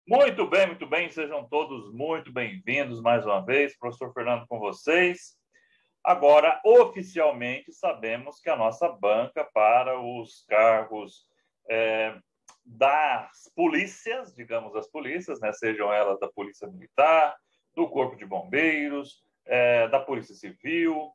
Muito bem, sejam todos muito bem-vindos mais uma vez. Professor Fernando com vocês. Agora, oficialmente, sabemos que a nossa banca para os cargos das polícias, digamos as polícias, né, sejam elas da Polícia Militar, do Corpo de Bombeiros, da Polícia Civil,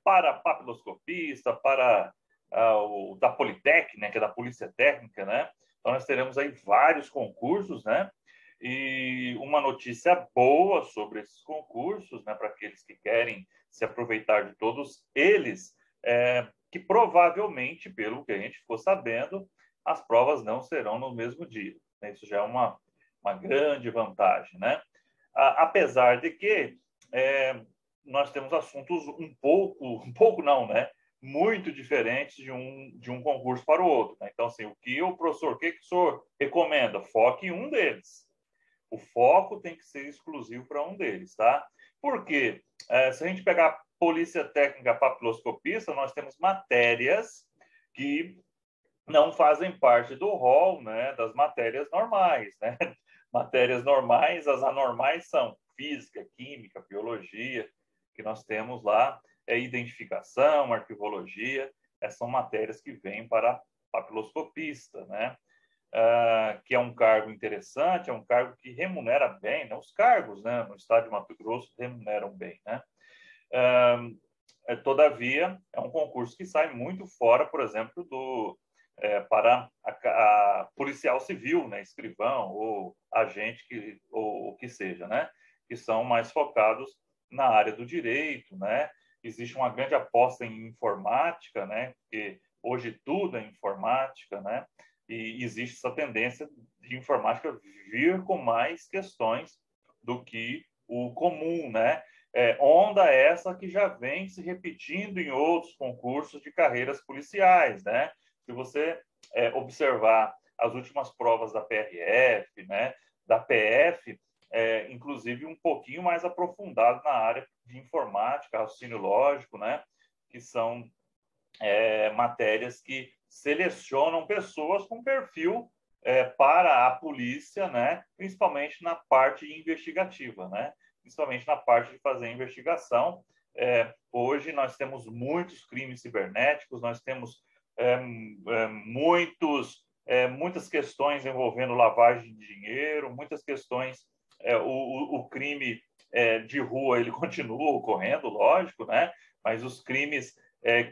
para papiloscopista, para o da Politécnica, que é da Polícia Técnica, né? Então, nós teremos aí vários concursos, né? E uma notícia boa sobre esses concursos, né, para aqueles que querem se aproveitar de todos eles, que provavelmente, pelo que a gente ficou sabendo, as provas não serão no mesmo dia. Isso já é uma grande vantagem, né? Apesar de que nós temos assuntos um pouco não, né? Muito diferentes de um concurso para o outro. Né? Então, assim, o que o senhor recomenda? Foque em um deles. O foco tem que ser exclusivo para um deles, tá? Porque se a gente pegar Polícia Técnica Papiloscopista, nós temos matérias que não fazem parte do rol, né, das matérias normais, né? Matérias normais, as anormais são física, química, biologia, que nós temos lá, identificação, arquivologia, são matérias que vêm para papiloscopista, né? Que é um cargo interessante, é um cargo que remunera bem, né? Os cargos, né, no estado de Mato Grosso remuneram bem, né? Todavia, é um concurso que sai muito fora, por exemplo, para a policial civil, né, escrivão ou agente ou o que seja, né, que são mais focados na área do direito, né? Existe uma grande aposta em informática, né? Porque hoje tudo é informática, né? E existe essa tendência de informática vir com mais questões do que o comum, né? Onda essa que já vem se repetindo em outros concursos de carreiras policiais, né? Se você observar as últimas provas da PRF, né, da PF, inclusive um pouquinho mais aprofundado na área de informática, raciocínio lógico, né, que são matérias que selecionam pessoas com perfil para a polícia, né, principalmente na parte investigativa, né, principalmente na parte de fazer investigação. Hoje nós temos muitos crimes cibernéticos, nós temos muitas questões envolvendo lavagem de dinheiro, muitas questões, o crime de rua ele continua ocorrendo, lógico, né? Mas os crimes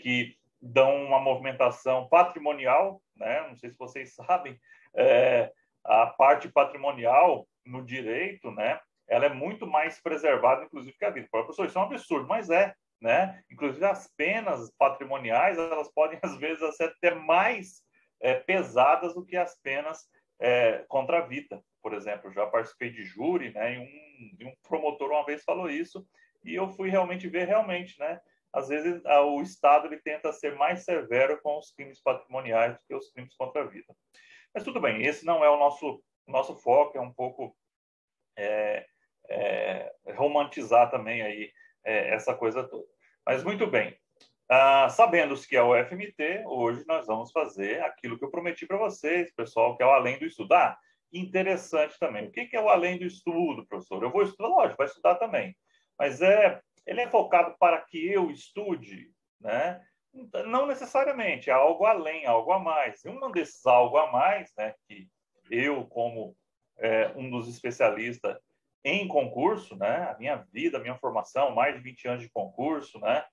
que dão uma movimentação patrimonial, né? Não sei se vocês sabem, a parte patrimonial no direito, né? Ela é muito mais preservada, inclusive, que a vida. Professor, isso é um absurdo, mas né? Inclusive as penas patrimoniais elas podem às vezes ser até mais pesadas do que as penas contra a vida, por exemplo. Eu já participei de júri, né? E um promotor uma vez falou isso e eu fui realmente ver né? Às vezes o Estado ele tenta ser mais severo com os crimes patrimoniais do que os crimes contra a vida. Mas tudo bem, esse não é o nosso foco, é um pouco romantizar também aí essa coisa toda. Mas muito bem, sabendo-se que é o FMT, hoje nós vamos fazer aquilo que eu prometi para vocês, pessoal, que é o Além do Estudar. Interessante também. O que é o Além do Estudo, professor? Eu vou estudar, lógico, vai estudar também. Mas ele é focado para que eu estude, né? Não necessariamente, é algo além, algo a mais. E um desses algo a mais, né, que eu, como um dos especialistas em concurso, né? A minha vida, a minha formação, mais de 20 anos de concurso, né?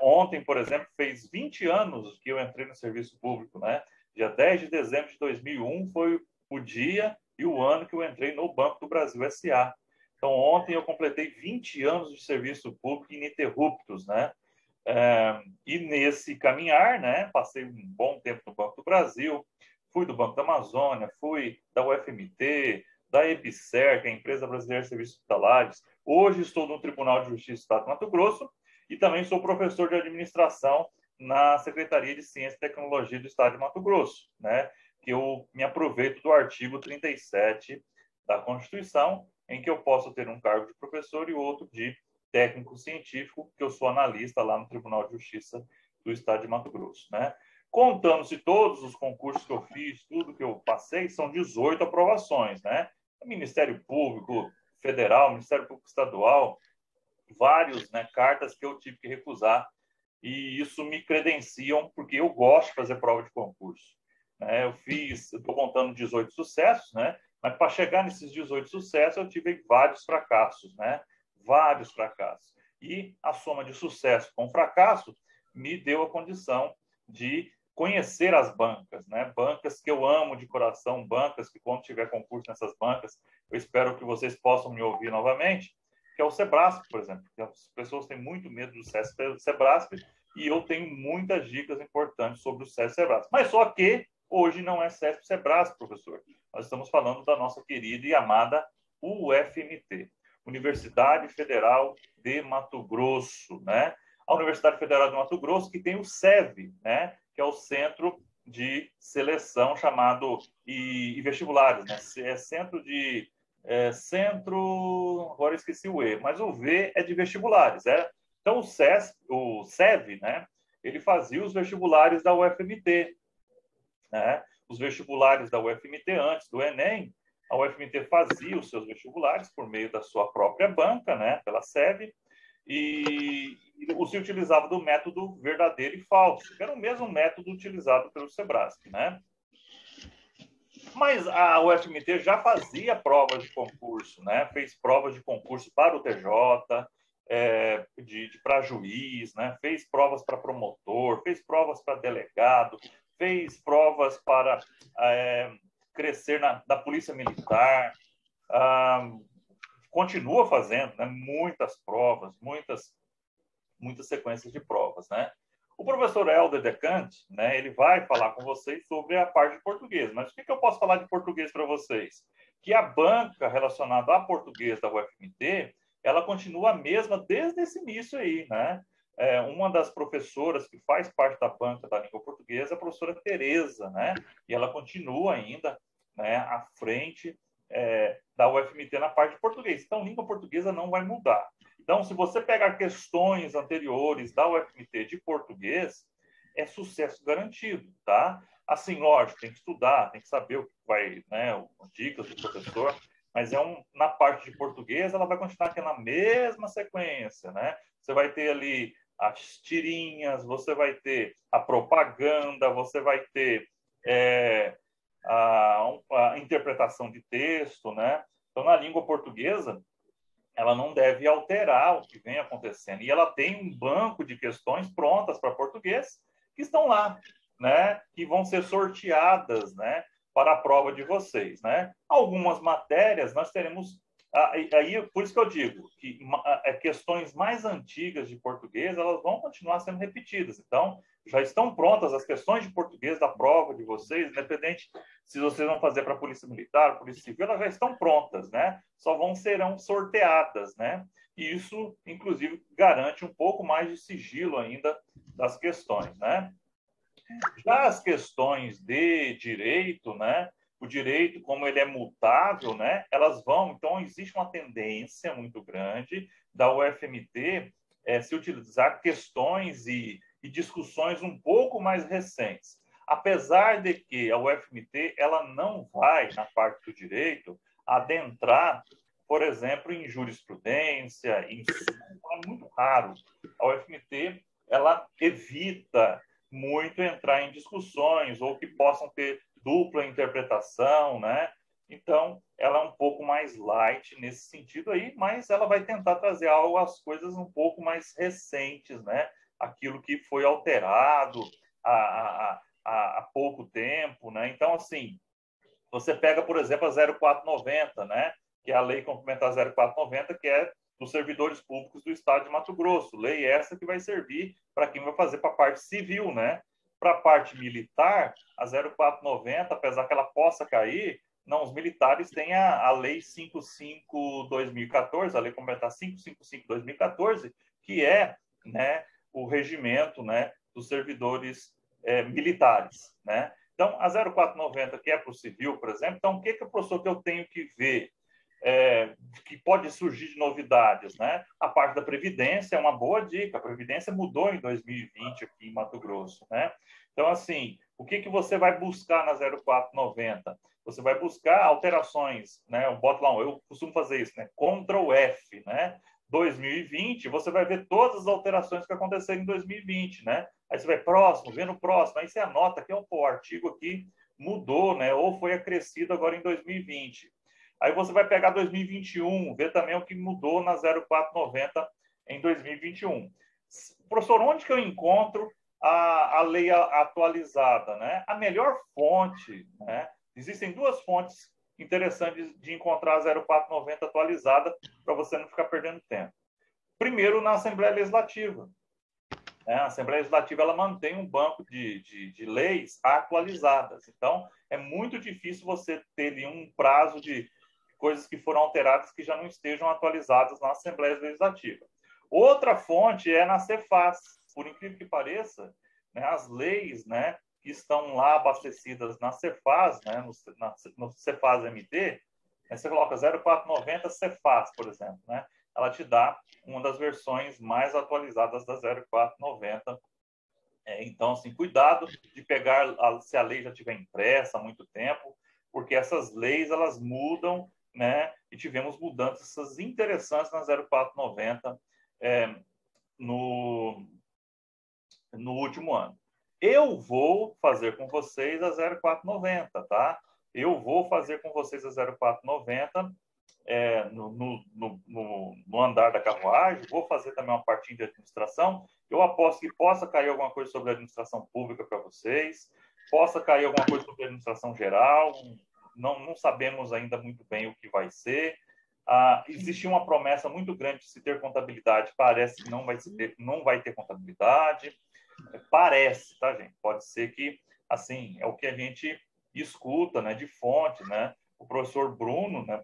Ontem, por exemplo, fez 20 anos que eu entrei no serviço público, né? Dia 10 de dezembro de 2001 foi o dia e o ano que eu entrei no Banco do Brasil S.A. Então, ontem eu completei 20 anos de serviço público ininterruptos, né? E nesse caminhar, né? Passei um bom tempo no Banco do Brasil, fui do Banco da Amazônia, fui da UFMT, da EBSER, que é a Empresa Brasileira de Serviços Hospitalares. Hoje estou no Tribunal de Justiça do Estado de Mato Grosso e também sou professor de administração na Secretaria de Ciência e Tecnologia do Estado de Mato Grosso, né? Que eu me aproveito do artigo 37 da Constituição, em que eu posso ter um cargo de professor e outro de técnico científico, que eu sou analista lá no Tribunal de Justiça do Estado de Mato Grosso, né? Contando-se todos os concursos que eu fiz, tudo que eu passei, são 18 aprovações, né? Ministério Público Federal, Ministério Público Estadual, vários, né, cartas que eu tive que recusar, e isso me credenciam, porque eu gosto de fazer prova de concurso. Né? Eu estou contando 18 sucessos, né? Mas para chegar nesses 18 sucessos, eu tive vários fracassos, né? Vários fracassos. E a soma de sucesso com fracasso me deu a condição de conhecer as bancas, né? Bancas que eu amo de coração, bancas que, quando tiver concurso nessas bancas, eu espero que vocês possam me ouvir novamente, que é o Sebrasp, por exemplo. As pessoas têm muito medo do Sebrasp, e eu tenho muitas dicas importantes sobre o Sebrasp. Mas só que hoje não é Sebrasp, professor. Nós estamos falando da nossa querida e amada UFMT, Universidade Federal de Mato Grosso, né? A Universidade Federal de Mato Grosso, que tem o CEV, né? Que é o Centro de Seleção chamado e vestibulares, né? É centro, agora esqueci o E, mas o V é de vestibulares, é? Então o CEV, né? Ele fazia os vestibulares da UFMT, né? Os vestibulares da UFMT antes do Enem, a UFMT fazia os seus vestibulares por meio da sua própria banca, né? Pela CEV, e se utilizava do método verdadeiro e falso, que era o mesmo método utilizado pelo Sebrasp, né? Mas a UFMT já fazia provas de concurso, né? Fez provas de concurso para o TJ, para juiz, né? Fez provas para promotor, fez provas para delegado, fez provas para crescer da Polícia Militar, continua fazendo, né? Muitas provas, muitas sequências de provas, né? O professor Helder Decante, né, ele vai falar com vocês sobre a parte de português. Mas o que eu posso falar de português para vocês? Que a banca relacionada a português da UFMT, ela continua a mesma desde esse início aí, né? Uma das professoras que faz parte da banca da língua portuguesa é a professora Tereza, né? E ela continua ainda, né, à frente da UFMT na parte de português. Então, língua portuguesa não vai mudar. Então, se você pegar questões anteriores da UFMT de português, é sucesso garantido, tá? Assim, lógico, tem que estudar, tem que saber o que vai, né, as dicas do professor, mas na parte de português, ela vai continuar aqui na mesma sequência, né? Você vai ter ali as tirinhas, você vai ter a propaganda, você vai ter a interpretação de texto, né? Então, na língua portuguesa, ela não deve alterar o que vem acontecendo. E ela tem um banco de questões prontas para português que estão lá, né? Que vão ser sorteadas, né? Para a prova de vocês, né? Algumas matérias nós teremos... Aí, por isso que eu digo que questões mais antigas de português, elas vão continuar sendo repetidas. Então, já estão prontas as questões de português da prova de vocês, independente se vocês vão fazer para a Polícia Militar, Polícia Civil, elas já estão prontas, né? Serão sorteadas, né? E isso, inclusive, garante um pouco mais de sigilo ainda das questões, né? Já as questões de direito, né? O direito, como ele é mutável, né? Elas vão... Então, existe uma tendência muito grande da UFMT se utilizar questões e discussões um pouco mais recentes. Apesar de que a UFMT ela não vai, na parte do direito, adentrar, por exemplo, em jurisprudência, é muito raro. A UFMT ela evita muito entrar em discussões ou que possam ter dupla interpretação, né? Então, ela é um pouco mais light nesse sentido aí, mas ela vai tentar trazer as coisas um pouco mais recentes, né? Aquilo que foi alterado há pouco tempo, né? Então, assim, você pega, por exemplo, a 0490, né? Que é a Lei Complementar 0490, que é dos servidores públicos do Estado de Mato Grosso. Lei essa que vai servir para quem vai fazer para a parte civil, né? Para a parte militar, a 0490, apesar que ela possa cair, não, os militares têm a Lei 55/2014, a Lei Complementar 555/2014, que é, né, o regimento, né, dos servidores militares, né? Então, a 0490, que é para o civil, por exemplo, então, o que o professor que eu tenho que ver? que pode surgir de novidades, né? A parte da Previdência é uma boa dica. A Previdência mudou em 2020 aqui em Mato Grosso, né? Então, assim, o que você vai buscar na 0490? Você vai buscar alterações, né? Eu boto lá, eu costumo fazer isso, né? Ctrl F, né? 2020, você vai ver todas as alterações que aconteceram em 2020, né? Aí você vai próximo, vendo próximo, aí você anota que o artigo aqui mudou, né? Ou foi acrescido agora em 2020. Aí você vai pegar 2021, ver também o que mudou na 0490 em 2021. Professor, onde que eu encontro a lei atualizada, né? A melhor fonte, né? Existem duas fontes interessantes de encontrar a 0490 atualizada para você não ficar perdendo tempo. Primeiro, na Assembleia Legislativa. A Assembleia Legislativa ela mantém um banco de leis atualizadas. Então, é muito difícil você ter ali um prazo de coisas que foram alteradas que já não estejam atualizadas na Assembleia Legislativa. Outra fonte é na Cefaz. Por incrível que pareça, né, as leis, né, que estão lá abastecidas na Cefaz, né, no Cefaz MT, né, você coloca 0490 Cefaz, por exemplo, né, ela te dá uma das versões mais atualizadas da 0490. Então, assim, cuidado de pegar, se a lei já estiver impressa há muito tempo, porque essas leis, elas mudam, né? E tivemos mudanças interessantes na 0490 no último ano. Eu vou fazer com vocês a 0490, tá? Eu vou fazer com vocês a 0490 no andar da carruagem, vou fazer também uma partinha de administração. Eu aposto que possa cair alguma coisa sobre a administração pública para vocês, possa cair alguma coisa sobre a administração geral, não sabemos ainda muito bem o que vai ser. Existe uma promessa muito grande de se ter contabilidade, parece que não vai ter contabilidade, parece, tá, gente? Pode ser que, assim, é o que a gente escuta, né, de fonte, né? O professor Bruno, né,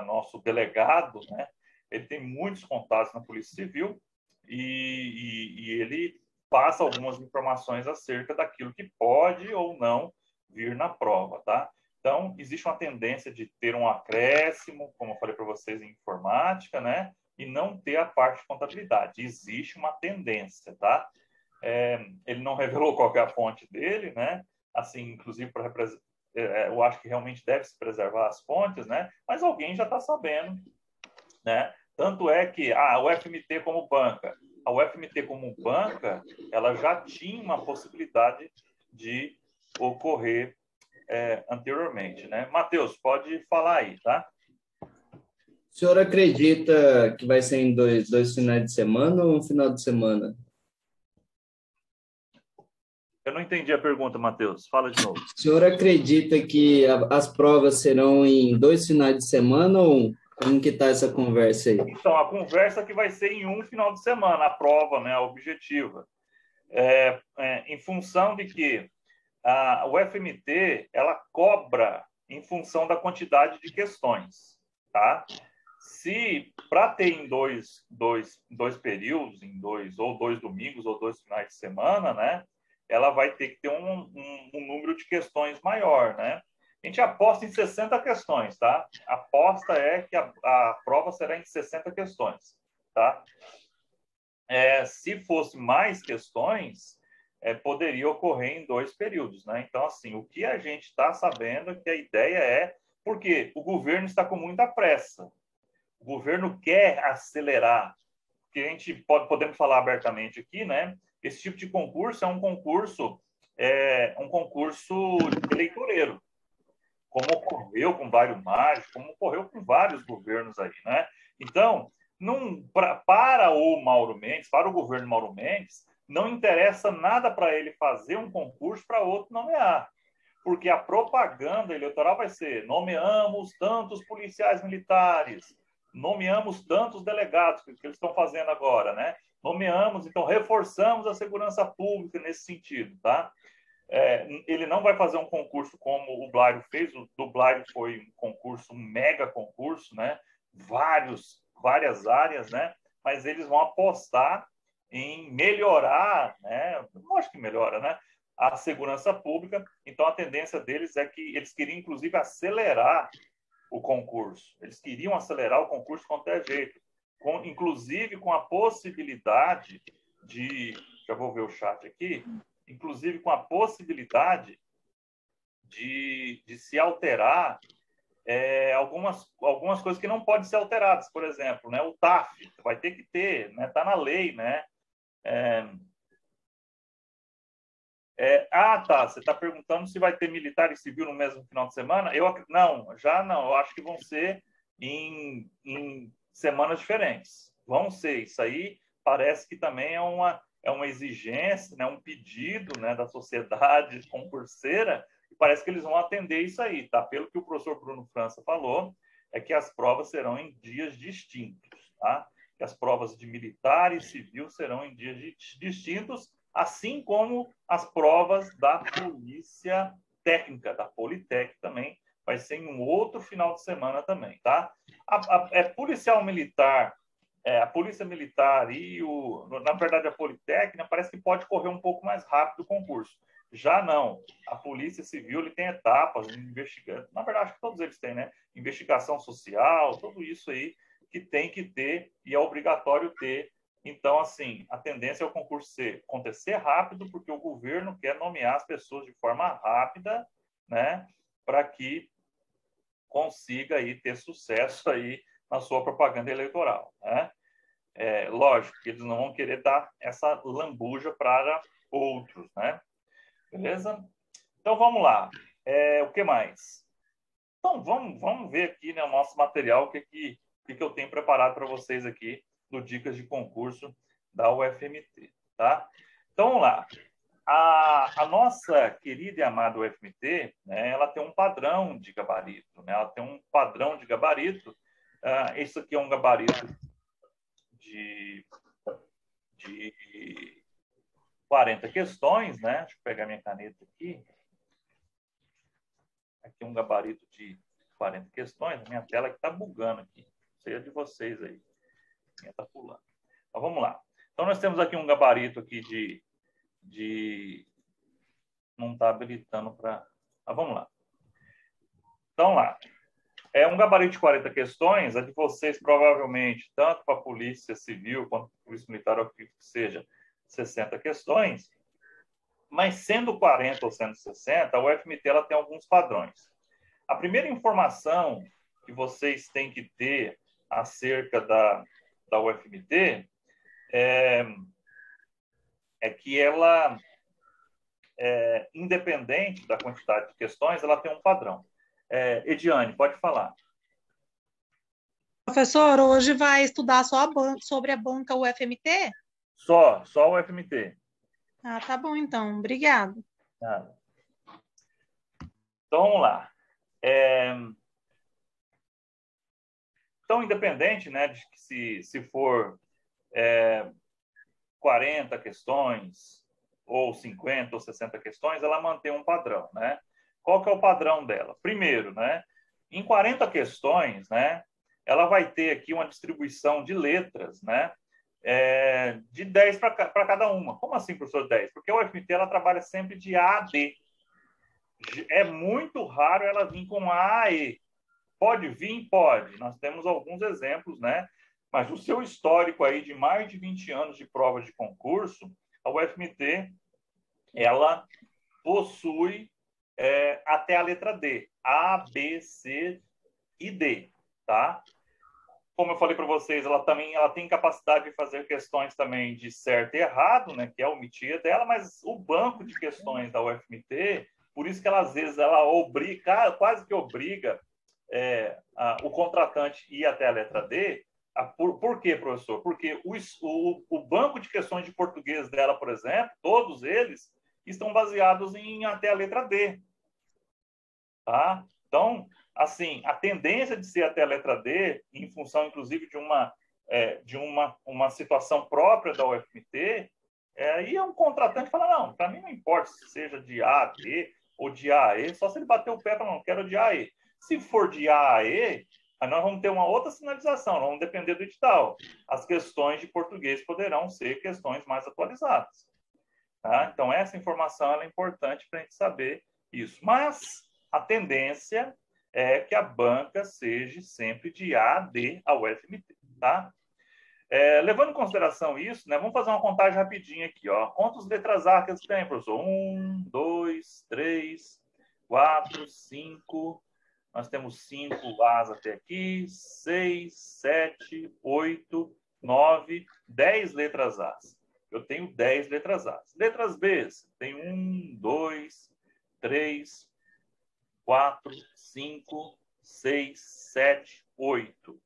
nosso delegado, né, ele tem muitos contatos na Polícia Civil e ele passa algumas informações acerca daquilo que pode ou não vir na prova, tá? Então, existe uma tendência de ter um acréscimo, como eu falei para vocês, em informática, né, e não ter a parte de contabilidade. Existe uma tendência, tá? Ele não revelou qual é a fonte dele, né? Assim, inclusive para eu acho que realmente deve se preservar as fontes, né? Mas alguém já está sabendo, né? Tanto é que a UFMT como banca, ela já tinha uma possibilidade de ocorrer anteriormente, né? Matheus, pode falar aí, tá? O senhor acredita que vai ser em dois finais de semana ou um final de semana? Eu não entendi a pergunta, Matheus. Fala de novo. O senhor acredita que as provas serão em 2 finais de semana ou um? Como que está essa conversa aí? Então, a conversa que vai ser em um final de semana, a prova, né, a objetiva. Em função de que a UFMT, ela cobra em função da quantidade de questões, tá? Se para ter em dois períodos, ou 2 domingos, ou 2 finais de semana, né? Ela vai ter que ter um número de questões maior, né? A gente aposta em 60 questões, tá? A aposta é que a prova será em 60 questões, tá? Se fosse mais questões, poderia ocorrer em 2 períodos, né? Então, assim, o que a gente está sabendo é que a ideia é porque o governo está com muita pressa. O governo quer acelerar, porque a gente podemos falar abertamente aqui, né? Esse tipo de concurso é um concurso eleitoreiro, como ocorreu com o Mário Maggi, como ocorreu com vários governos aí, né? Então, para o Mauro Mendes, para o governo Mauro Mendes, não interessa nada para ele fazer um concurso para outro nomear, porque a propaganda eleitoral vai ser: nomeamos tantos policiais militares, nomeamos tantos delegados, que eles estão fazendo agora, né? Nomeamos, então, reforçamos a segurança pública nesse sentido, tá? Ele não vai fazer um concurso como o Blário fez. O do Blário foi um concurso, um mega concurso, né? Várias áreas, né? Mas eles vão apostar em melhorar, né? Lógico que melhora, né? A segurança pública. Então, a tendência deles é que eles queriam, inclusive, acelerar o concurso. Eles queriam acelerar o concurso de qualquer jeito, inclusive com a possibilidade de... Já vou ver o chat aqui. Inclusive com a possibilidade de se alterar algumas coisas que não podem ser alteradas. Por exemplo, né, o TAF vai ter que ter, né, tá na lei, né? Tá. Você está perguntando se vai ter militar e civil no mesmo final de semana? Não, já não. Eu acho que vão ser em semanas diferentes. Vão ser. Isso aí parece que também é uma exigência, né, um pedido, né, da sociedade concurseira, e parece que eles vão atender isso aí, tá? Pelo que o professor Bruno França falou, é que as provas serão em dias distintos, tá? Que as provas de militar e civil serão em dias distintos, assim como as provas da polícia técnica, da Politec também, vai ser em um outro final de semana também, tá? Policial militar, a Polícia Militar e, na verdade, a Politécnica, parece que pode correr um pouco mais rápido o concurso. Já não. A Polícia Civil ele tem etapas, investigando. Na verdade, acho que todos eles têm, né? Investigação social, tudo isso aí que tem que ter e é obrigatório ter. Então, assim, a tendência é o concurso acontecer rápido, porque o governo quer nomear as pessoas de forma rápida, né? Para que consiga aí ter sucesso aí na sua propaganda eleitoral, né? Lógico que eles não vão querer dar essa lambuja para outros, né? Beleza? Então, vamos lá. O que mais? Então, vamos ver aqui, né, o nosso material, o que eu tenho preparado para vocês aqui do Dicas de Concurso da UFMT, tá? Então, vamos lá. A nossa querida e amada UFMT, né, ela tem um padrão de gabarito, né? Ela tem um padrão de gabarito. Esse aqui é um gabarito de 40 questões, né? Deixa eu pegar minha caneta aqui. Aqui um gabarito de 40 questões. A minha tela que está bugando aqui. Não sei a de vocês aí. A minha está pulando. Então, vamos lá. Então, nós temos aqui um gabarito aqui de... Não está habilitando para... vamos lá. Então, lá. É um gabarito de 40 questões. A de vocês, provavelmente, tanto para a Polícia Civil quanto para a Polícia Militar, ou que seja, 60 questões. Mas sendo 40 ou sendo 60, a UFMT ela tem alguns padrões. A primeira informação que vocês têm que ter acerca da UFMT é que ela, independente da quantidade de questões, ela tem um padrão. Ediane, pode falar. Professor, hoje vai estudar só sobre a banca UFMT? Só o UFMT. Tá bom, então. Obrigado. Então, vamos lá. Então, independente, né, de que se for 40 questões, ou 50 ou 60 questões, ela mantém um padrão, né? Qual que é o padrão dela? Primeiro, né, em 40 questões, né, ela vai ter aqui uma distribuição de letras, né, de 10 para cada uma. Como assim, professor, 10? Porque a UFMT ela trabalha sempre de A a D. É muito raro ela vir com A a E. Pode vir? Pode. Nós temos alguns exemplos, né? Mas o seu histórico aí de mais de 20 anos de provas de concurso, a UFMT, ela possui até a letra D. A, B, C e D, tá? Como eu falei para vocês, ela tem capacidade de fazer questões também de certo e errado, né? Que é omitida dela, mas o banco de questões da UFMT, por isso que ela, às vezes, ela obriga, quase que obriga o contratante ir até a letra D. Por quê, professor? Porque o banco de questões de português dela, por exemplo, todos eles estão baseados em até a letra D. Tá? Então, assim, a tendência de ser até a letra D, em função, inclusive, de uma situação própria da UFMT, aí um contratante fala, não, para mim não importa se seja de A a D ou de A a E, só se ele bater o pé e falar, não, quero de A a E. Se for de A a E, aí nós vamos ter uma outra sinalização, nós vamos depender do edital. As questões de português poderão ser questões mais atualizadas. Tá? Então, essa informação é importante para a gente saber isso. Mas a tendência é que a banca seja sempre de A a D ao FMT, tá? Levando em consideração isso, né, vamos fazer uma contagem rapidinha aqui, ó. Quantas letras A que tem, professor? 1, 2, 3, 4, 5. Nós temos 5 A's até aqui, 6, 7, 8, 9, 10 letras A's. Eu tenho 10 letras A's. Letras B's, tem 1, 2, 3, 4, 5, 6, 7, 8,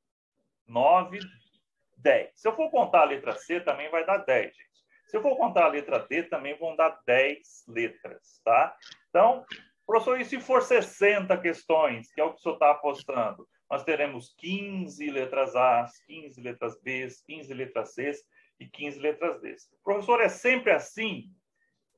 9, 10. Se eu for contar a letra C, também vai dar 10, gente. Se eu for contar a letra D, também vão dar 10 letras, tá? Então, professor, e se for 60 questões, que é o que o senhor está apostando? Nós teremos 15 letras A, 15 letras B, 15 letras C e 15 letras D. Professor, é sempre assim?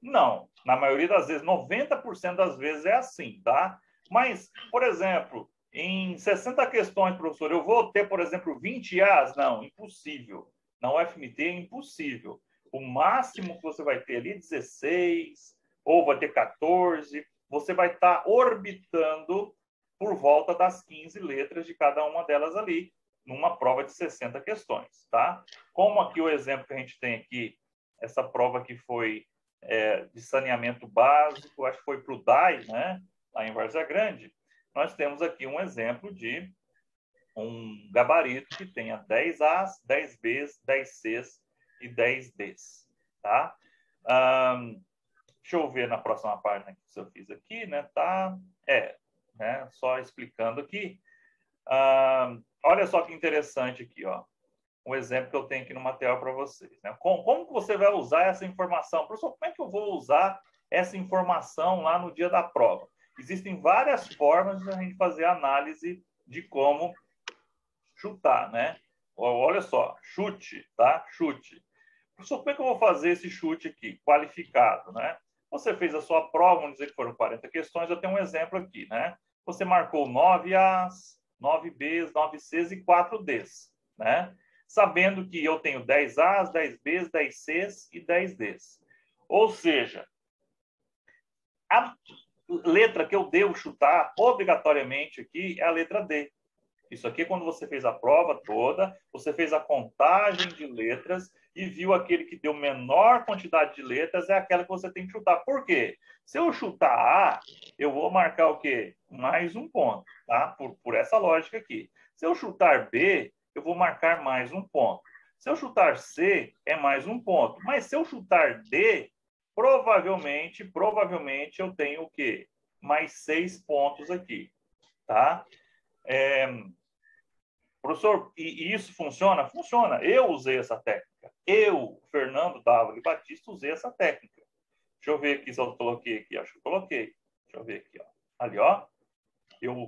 Não. Na maioria das vezes, 90% das vezes é assim, tá? Mas, por exemplo, em 60 questões, professor, eu vou ter, por exemplo, 20 A's? Não, impossível. Na UFMT é impossível. O máximo que você vai ter ali é 16, ou vai ter 14. Você vai estar orbitando por volta das 15 letras de cada uma delas ali, numa prova de 60 questões, tá? Como aqui o exemplo que a gente tem aqui, essa prova que foi de saneamento básico, acho que foi para o DAI, né? Lá em Várzea Grande, nós temos aqui um exemplo de um gabarito que tenha 10 A's, 10 B's, 10 C's e 10 D's, tá? Deixa eu ver na próxima página que eu fiz aqui, né? Tá? Né? Só explicando aqui. Olha só que interessante aqui, ó. Um exemplo que eu tenho aqui no material para vocês, né? Como que você vai usar essa informação? Professor, como é que eu vou usar essa informação lá no dia da prova? Existem várias formas de a gente fazer análise de como chutar, né? Olha só, chute, tá? Chute. Professor, como é que eu vou fazer esse chute aqui, qualificado, né? Você fez a sua prova, vamos dizer que foram 40 questões, eu tenho um exemplo aqui, né? Você marcou 9 A's, 9 B's, 9 C's e 4 D's, né? Sabendo que eu tenho 10 A's, 10 B's, 10 C's e 10 D's. Ou seja, a letra que eu devo chutar obrigatoriamente aqui é a letra D. Isso aqui é quando você fez a prova toda, você fez a contagem de letras e viu aquele que deu menor quantidade de letras é aquela que você tem que chutar. Por quê? Se eu chutar A, eu vou marcar o quê? Mais um ponto, tá? Por essa lógica aqui. Se eu chutar B, eu vou marcar mais um ponto. Se eu chutar C, é mais um ponto. Mas se eu chutar D, provavelmente eu tenho o quê? Mais 6 pontos aqui, tá? Professor, e isso funciona? Funciona. Eu usei essa técnica. Eu, Fernando Dávila Batista, usei essa técnica. Deixa eu ver aqui se eu coloquei aqui. Acho que eu coloquei. Deixa eu ver aqui. Ó. Ali, ó.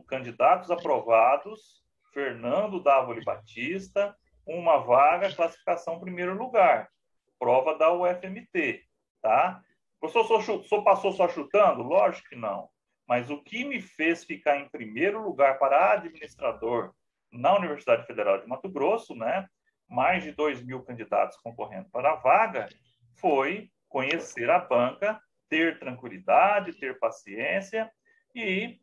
Candidatos aprovados, Fernando Dávila Batista, uma vaga, classificação primeiro lugar. Prova da UFMT. Tá? Professor, só passou só chutando? Lógico que não. Mas o que me fez ficar em primeiro lugar para administrador na Universidade Federal de Mato Grosso, né, mais de 2.000 candidatos concorrendo para a vaga, foi conhecer a banca, ter tranquilidade, ter paciência e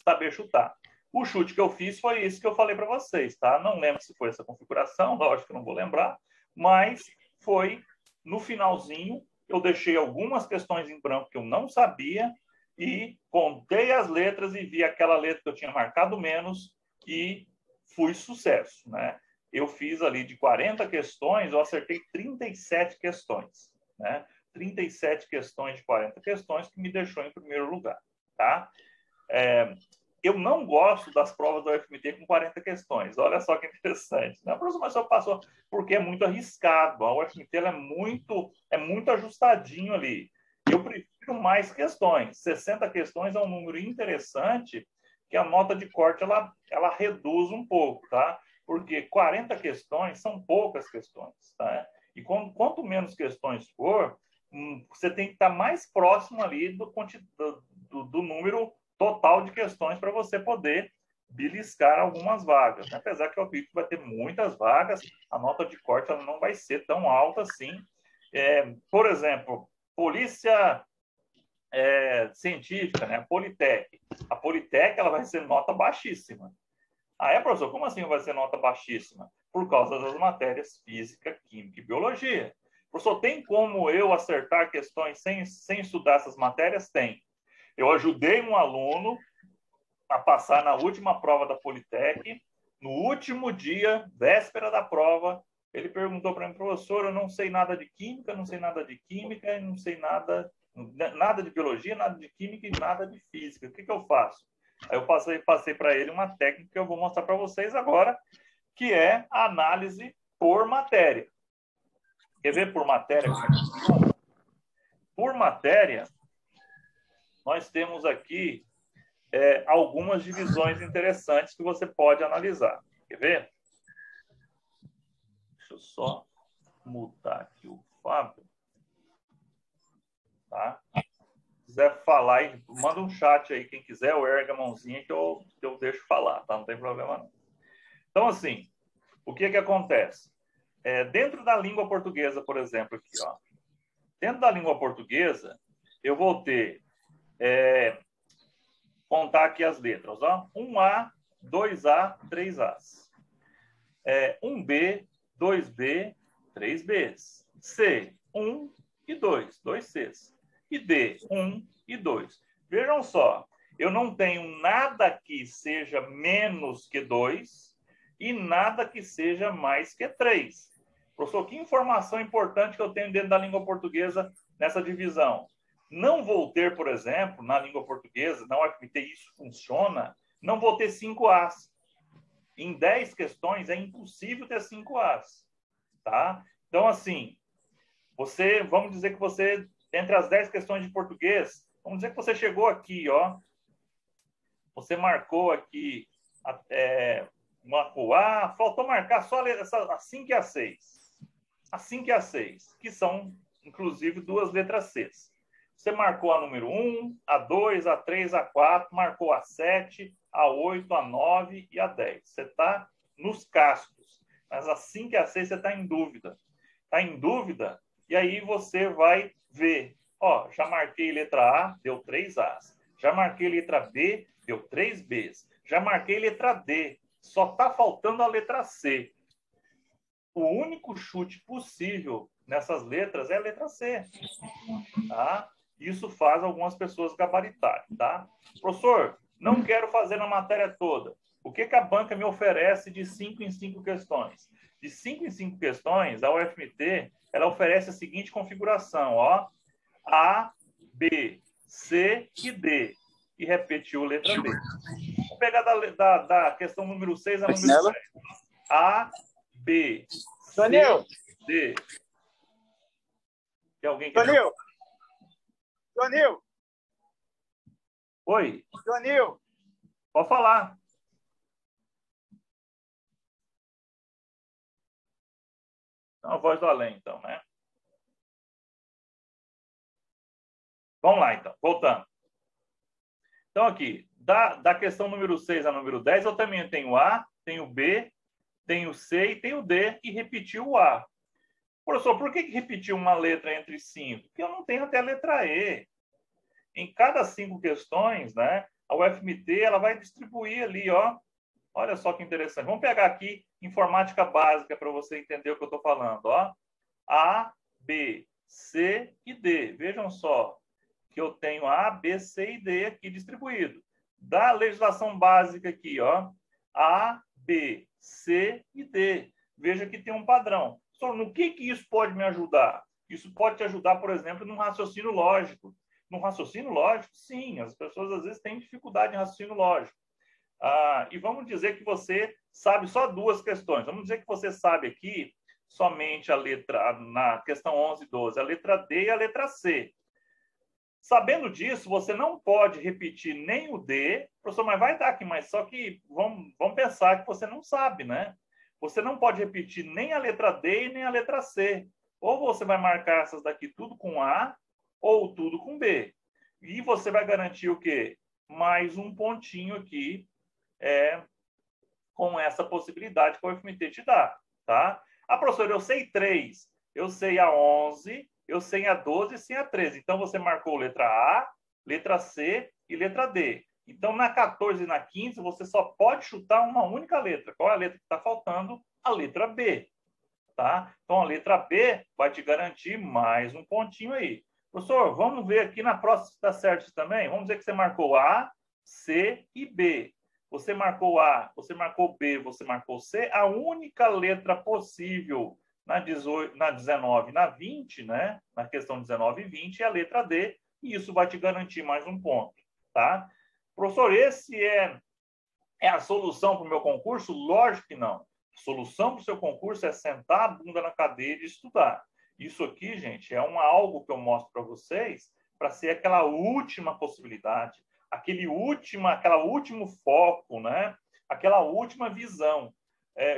saber chutar. O chute que eu fiz foi isso que eu falei para vocês, tá? Não lembro se foi essa configuração, lógico que não vou lembrar, mas foi no finalzinho, eu deixei algumas questões em branco que eu não sabia e contei as letras e vi aquela letra que eu tinha marcado menos e fui sucesso, né? Eu fiz ali de 40 questões, eu acertei 37 questões, né? 37 questões de 40 questões que me deixou em primeiro lugar, tá? Eu não gosto das provas da UFMT com 40 questões. Olha só que interessante, né? A professora passou porque é muito arriscado. A UFMT ela é muito ajustadinho ali. Eu prefiro mais questões. 60 questões é um número interessante que a nota de corte ela reduz um pouco, tá? Porque 40 questões são poucas questões, tá? E quanto menos questões for, você tem que estar mais próximo ali do número total de questões para você poder beliscar algumas vagas, né? Apesar que eu acredito que vai ter muitas vagas, a nota de corte ela não vai ser tão alta assim. Por exemplo, polícia científica, né? A Politec Politec, ela vai ser nota baixíssima. Ah, é, professor? Como assim vai ser nota baixíssima? Por causa das matérias física, química e biologia. Professor, tem como eu acertar questões sem estudar essas matérias? Tem. Eu ajudei um aluno a passar na última prova da Politec. No último dia, véspera da prova, ele perguntou para mim, professor, eu não sei nada de química, não sei nada de química, não sei nada de biologia, nada de química e nada de física. O que eu faço? Aí eu passei para ele uma técnica que eu vou mostrar para vocês agora, que é a análise por matéria. Quer ver por matéria? Por matéria, nós temos aqui algumas divisões interessantes que você pode analisar. Quer ver? Deixa eu só mutar aqui o Fábio. Tá? Se quiser falar aí, manda um chat aí, quem quiser, ou erga a mãozinha que eu deixo falar, tá? Não tem problema não. Então, assim, o que acontece? Dentro da língua portuguesa, por exemplo, aqui, ó. Dentro da língua portuguesa, eu vou ter contar aqui as letras, ó. 1A, 2A, 3As. 1B, 2B, 3Bs. C, 1 e 2, 2Cs. E D, 1 e 2. Vejam só, eu não tenho nada que seja menos que 2 e nada que seja mais que 3. Professor, que informação importante que eu tenho dentro da língua portuguesa nessa divisão? Não vou ter, por exemplo, na língua portuguesa, na UFMT isso funciona, não vou ter 5As. Em 10 questões é impossível ter 5As. Tá? Então, assim, vamos dizer que você, entre as 10 questões de português, vamos dizer que você chegou aqui, ó, você marcou aqui, marcou A, faltou marcar só a 5 e a 6. A 5 e a 6, que são, inclusive, 2 letras Cs. Você marcou a número 1, a 2, a 3, a 4, marcou a 7, a 8, a 9 e a 10. Você está nos cascos. Mas a 5 e a 6 você está em dúvida. Está em dúvida? E aí você vai ver. Ó, já marquei letra A, deu 3 As. Já marquei letra B, deu 3 Bs. Já marquei letra D. Só está faltando a letra C. O único chute possível nessas letras é a letra C. Tá? Isso faz algumas pessoas gabaritarem. Tá? Professor, não quero fazer na matéria toda. O que a banca me oferece de 5 em 5 questões? De 5 em 5 questões, a UFMT ela oferece a seguinte configuração. Ó, A, B, C e D. E repetiu a letra D. Vou pegar da questão número 6 a número 7. A, B, C, Daniel. D. Tem alguém que... Daniel. Oi. Daniel. Pode falar. A voz do além, então, né? Vamos lá, então. Voltando. Então, aqui, da questão número 6 a número 10, eu também tenho A, tenho B, tenho C e tenho D, e repetiu o A. Professor, por que repetiu uma letra entre 5? Porque eu não tenho até a letra E. Em cada 5 questões, né, a UFMT ela vai distribuir ali, ó. Olha só que interessante. Vamos pegar aqui informática básica para você entender o que eu estou falando. Ó. A, B, C e D. Vejam só que eu tenho A, B, C e D aqui distribuído. Da legislação básica aqui, ó, A, B, C e D. Veja que tem um padrão. Só no que isso pode me ajudar? Isso pode te ajudar, por exemplo, num raciocínio lógico. No raciocínio lógico, sim, as pessoas às vezes têm dificuldade em raciocínio lógico. E vamos dizer que você sabe só 2 questões. Vamos dizer que você sabe aqui somente a letra, na questão 11 e 12, a letra D e a letra C. Sabendo disso, você não pode repetir nem o D, professor, mas vai dar aqui, mas só que vamos pensar que você não sabe, né? Você não pode repetir nem a letra D e nem a letra C. Ou você vai marcar essas daqui tudo com A, ou tudo com B. E você vai garantir o quê? Mais um pontinho aqui com essa possibilidade que o UFMT te dá. Tá? Professor, eu sei 3, eu sei a 11, eu sei a 12 e sei a 13. Então, você marcou letra A, letra C e letra D. Então, na 14 e na 15, você só pode chutar uma única letra. Qual é a letra que está faltando? A letra B. Tá? Então, a letra B vai te garantir mais um pontinho aí. Professor, vamos ver aqui na próxima se está certo também? Vamos dizer que você marcou A, C e B. Você marcou A, você marcou B, você marcou C. A única letra possível na 18, na 19 e na 20, né? Na questão 19 e 20 é a letra D. E isso vai te garantir mais um ponto. Tá? Professor, esse é a solução para o meu concurso? Lógico que não. A solução para o seu concurso é sentar a bunda na cadeira e estudar. Isso aqui, gente, é algo que eu mostro para vocês para ser aquela última possibilidade, aquela último foco, né? Aquela última visão.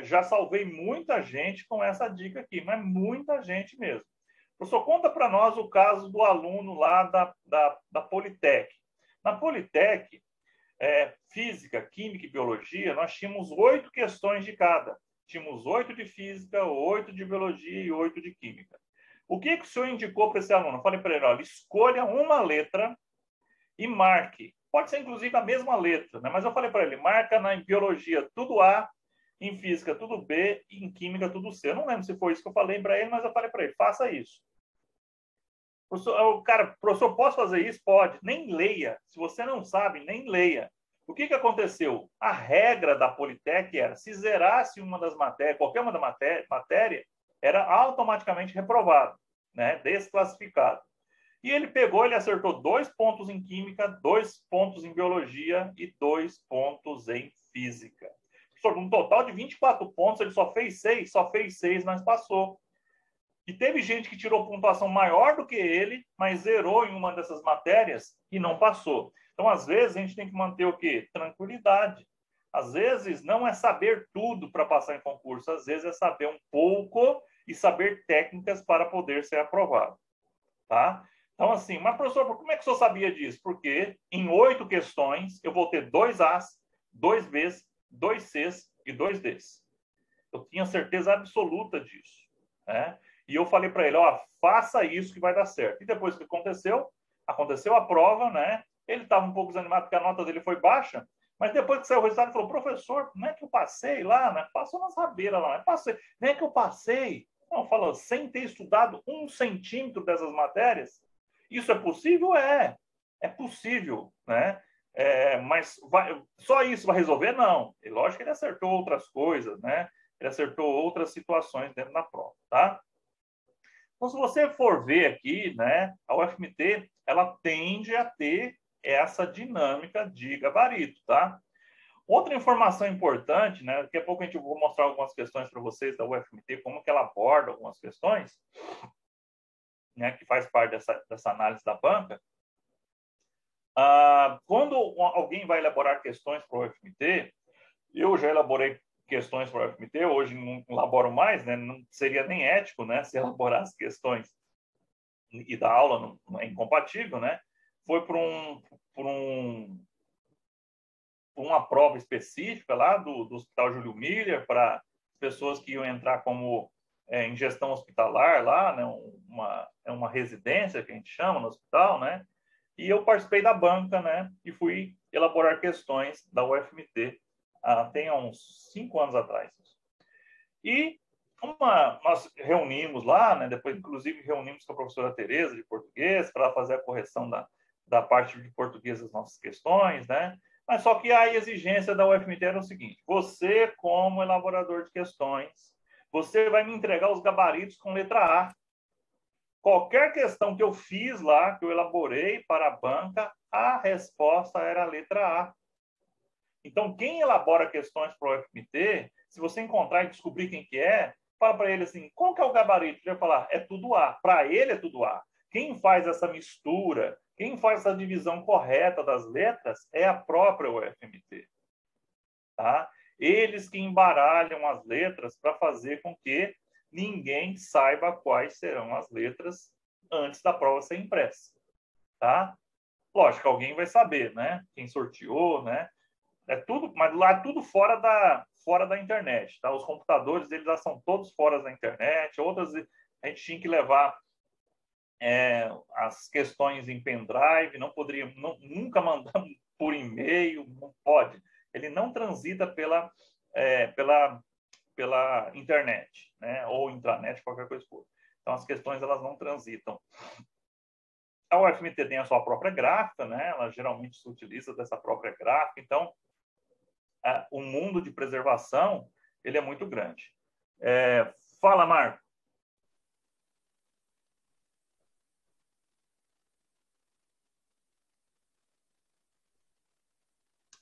Já salvei muita gente com essa dica aqui, mas muita gente mesmo. Professor, conta para nós o caso do aluno lá da Politec. Na Politec, física, química e biologia, nós tínhamos 8 questões de cada. Tínhamos 8 de física, 8 de biologia e 8 de química. O que o senhor indicou para esse aluno? Eu falei para ele, olha, escolha uma letra e marque. Pode ser, inclusive, a mesma letra, né? Mas eu falei para ele, marca em biologia tudo A, em física tudo B e em química tudo C. Eu não lembro se foi isso que eu falei para ele, mas eu falei para ele, faça isso. Professor, posso fazer isso? Pode. Nem leia. Se você não sabe, nem leia. O que aconteceu? A regra da Politec era, se zerasse uma das matérias, qualquer uma da matéria, era automaticamente reprovado, né? Desclassificado. E ele acertou 2 pontos em química, 2 pontos em biologia e 2 pontos em física. Um total de 24 pontos, ele só fez 6, mas passou. E teve gente que tirou pontuação maior do que ele, mas zerou em uma dessas matérias e não passou. Então, às vezes, a gente tem que manter o quê? Tranquilidade. Às vezes, não é saber tudo para passar em concurso. Às vezes, é saber um pouco e saber técnicas para poder ser aprovado. Tá? Então, assim, mas, professor, como é que o senhor sabia disso? Porque em 8 questões, eu vou ter 2 As, 2 Bs, 2 Cs e 2 Ds. Eu tinha certeza absoluta disso. Né? E eu falei para ele, ó, faça isso que vai dar certo. E depois que aconteceu a prova, né? Ele estava um pouco desanimado porque a nota dele foi baixa, mas depois que saiu o resultado, ele falou, professor, não é que eu passei lá, né? Passou nas rabeiras lá, passei. Não é que eu passei. Não, falou, sem ter estudado 1 centímetro dessas matérias. Isso é possível? É possível, né? Mas só isso vai resolver? Não. E lógico que ele acertou outras coisas, né? Ele acertou outras situações dentro da prova, tá? Então, se você for ver aqui, né, a UFMT, ela tende a ter essa dinâmica de gabarito, tá? Outra informação importante, né, daqui a pouco a gente vai mostrar algumas questões para vocês da UFMT, como que ela aborda algumas questões, né, que faz parte dessa análise da banca. Quando alguém vai elaborar questões para o UFMT, eu já elaborei questões para o UFMT, hoje não elaboro mais, né? Não seria nem ético, né? Se elaborar as questões e dar aula não é incompatível, né? Foi por uma prova específica lá do Hospital Júlio Miller para pessoas que iam entrar como em gestão hospitalar lá, né? Uma residência que a gente chama no hospital, né? E eu participei da banca, né? E fui elaborar questões da UFMT tem uns 5 anos atrás. E nós reunimos lá, né, depois, inclusive, reunimos com a professora Tereza de português para fazer a correção da parte de português das nossas questões, né? Mas só que a exigência da UFMT era o seguinte, você, como elaborador de questões, você vai me entregar os gabaritos com letra A. Qualquer questão que eu fiz lá, que eu elaborei para a banca, a resposta era a letra A. Então, quem elabora questões para o UFMT, se você encontrar e descobrir quem que é, fala para ele assim, qual que é o gabarito? Ele vai falar, é tudo A. Para ele é tudo A. Quem faz essa mistura, quem faz essa divisão correta das letras é a própria UFMT. Tá? Eles que embaralham as letras para fazer com que ninguém saiba quais serão as letras antes da prova ser impressa. Tá? Lógico, alguém vai saber, né? Quem sorteou, né? Mas lá é tudo fora da internet, tá? Os computadores, eles já são todos fora da internet. Outras, a gente tinha que levar as questões em pendrive, não poderia, nunca mandamos por e-mail, não pode. Ele não transita pela internet, né? Ou intranet, qualquer coisa for. Então, as questões elas não transitam. A UFMT tem a sua própria gráfica, né? Ela geralmente se utiliza dessa própria gráfica. Então, o mundo de preservação ele é muito grande. Fala, Marco.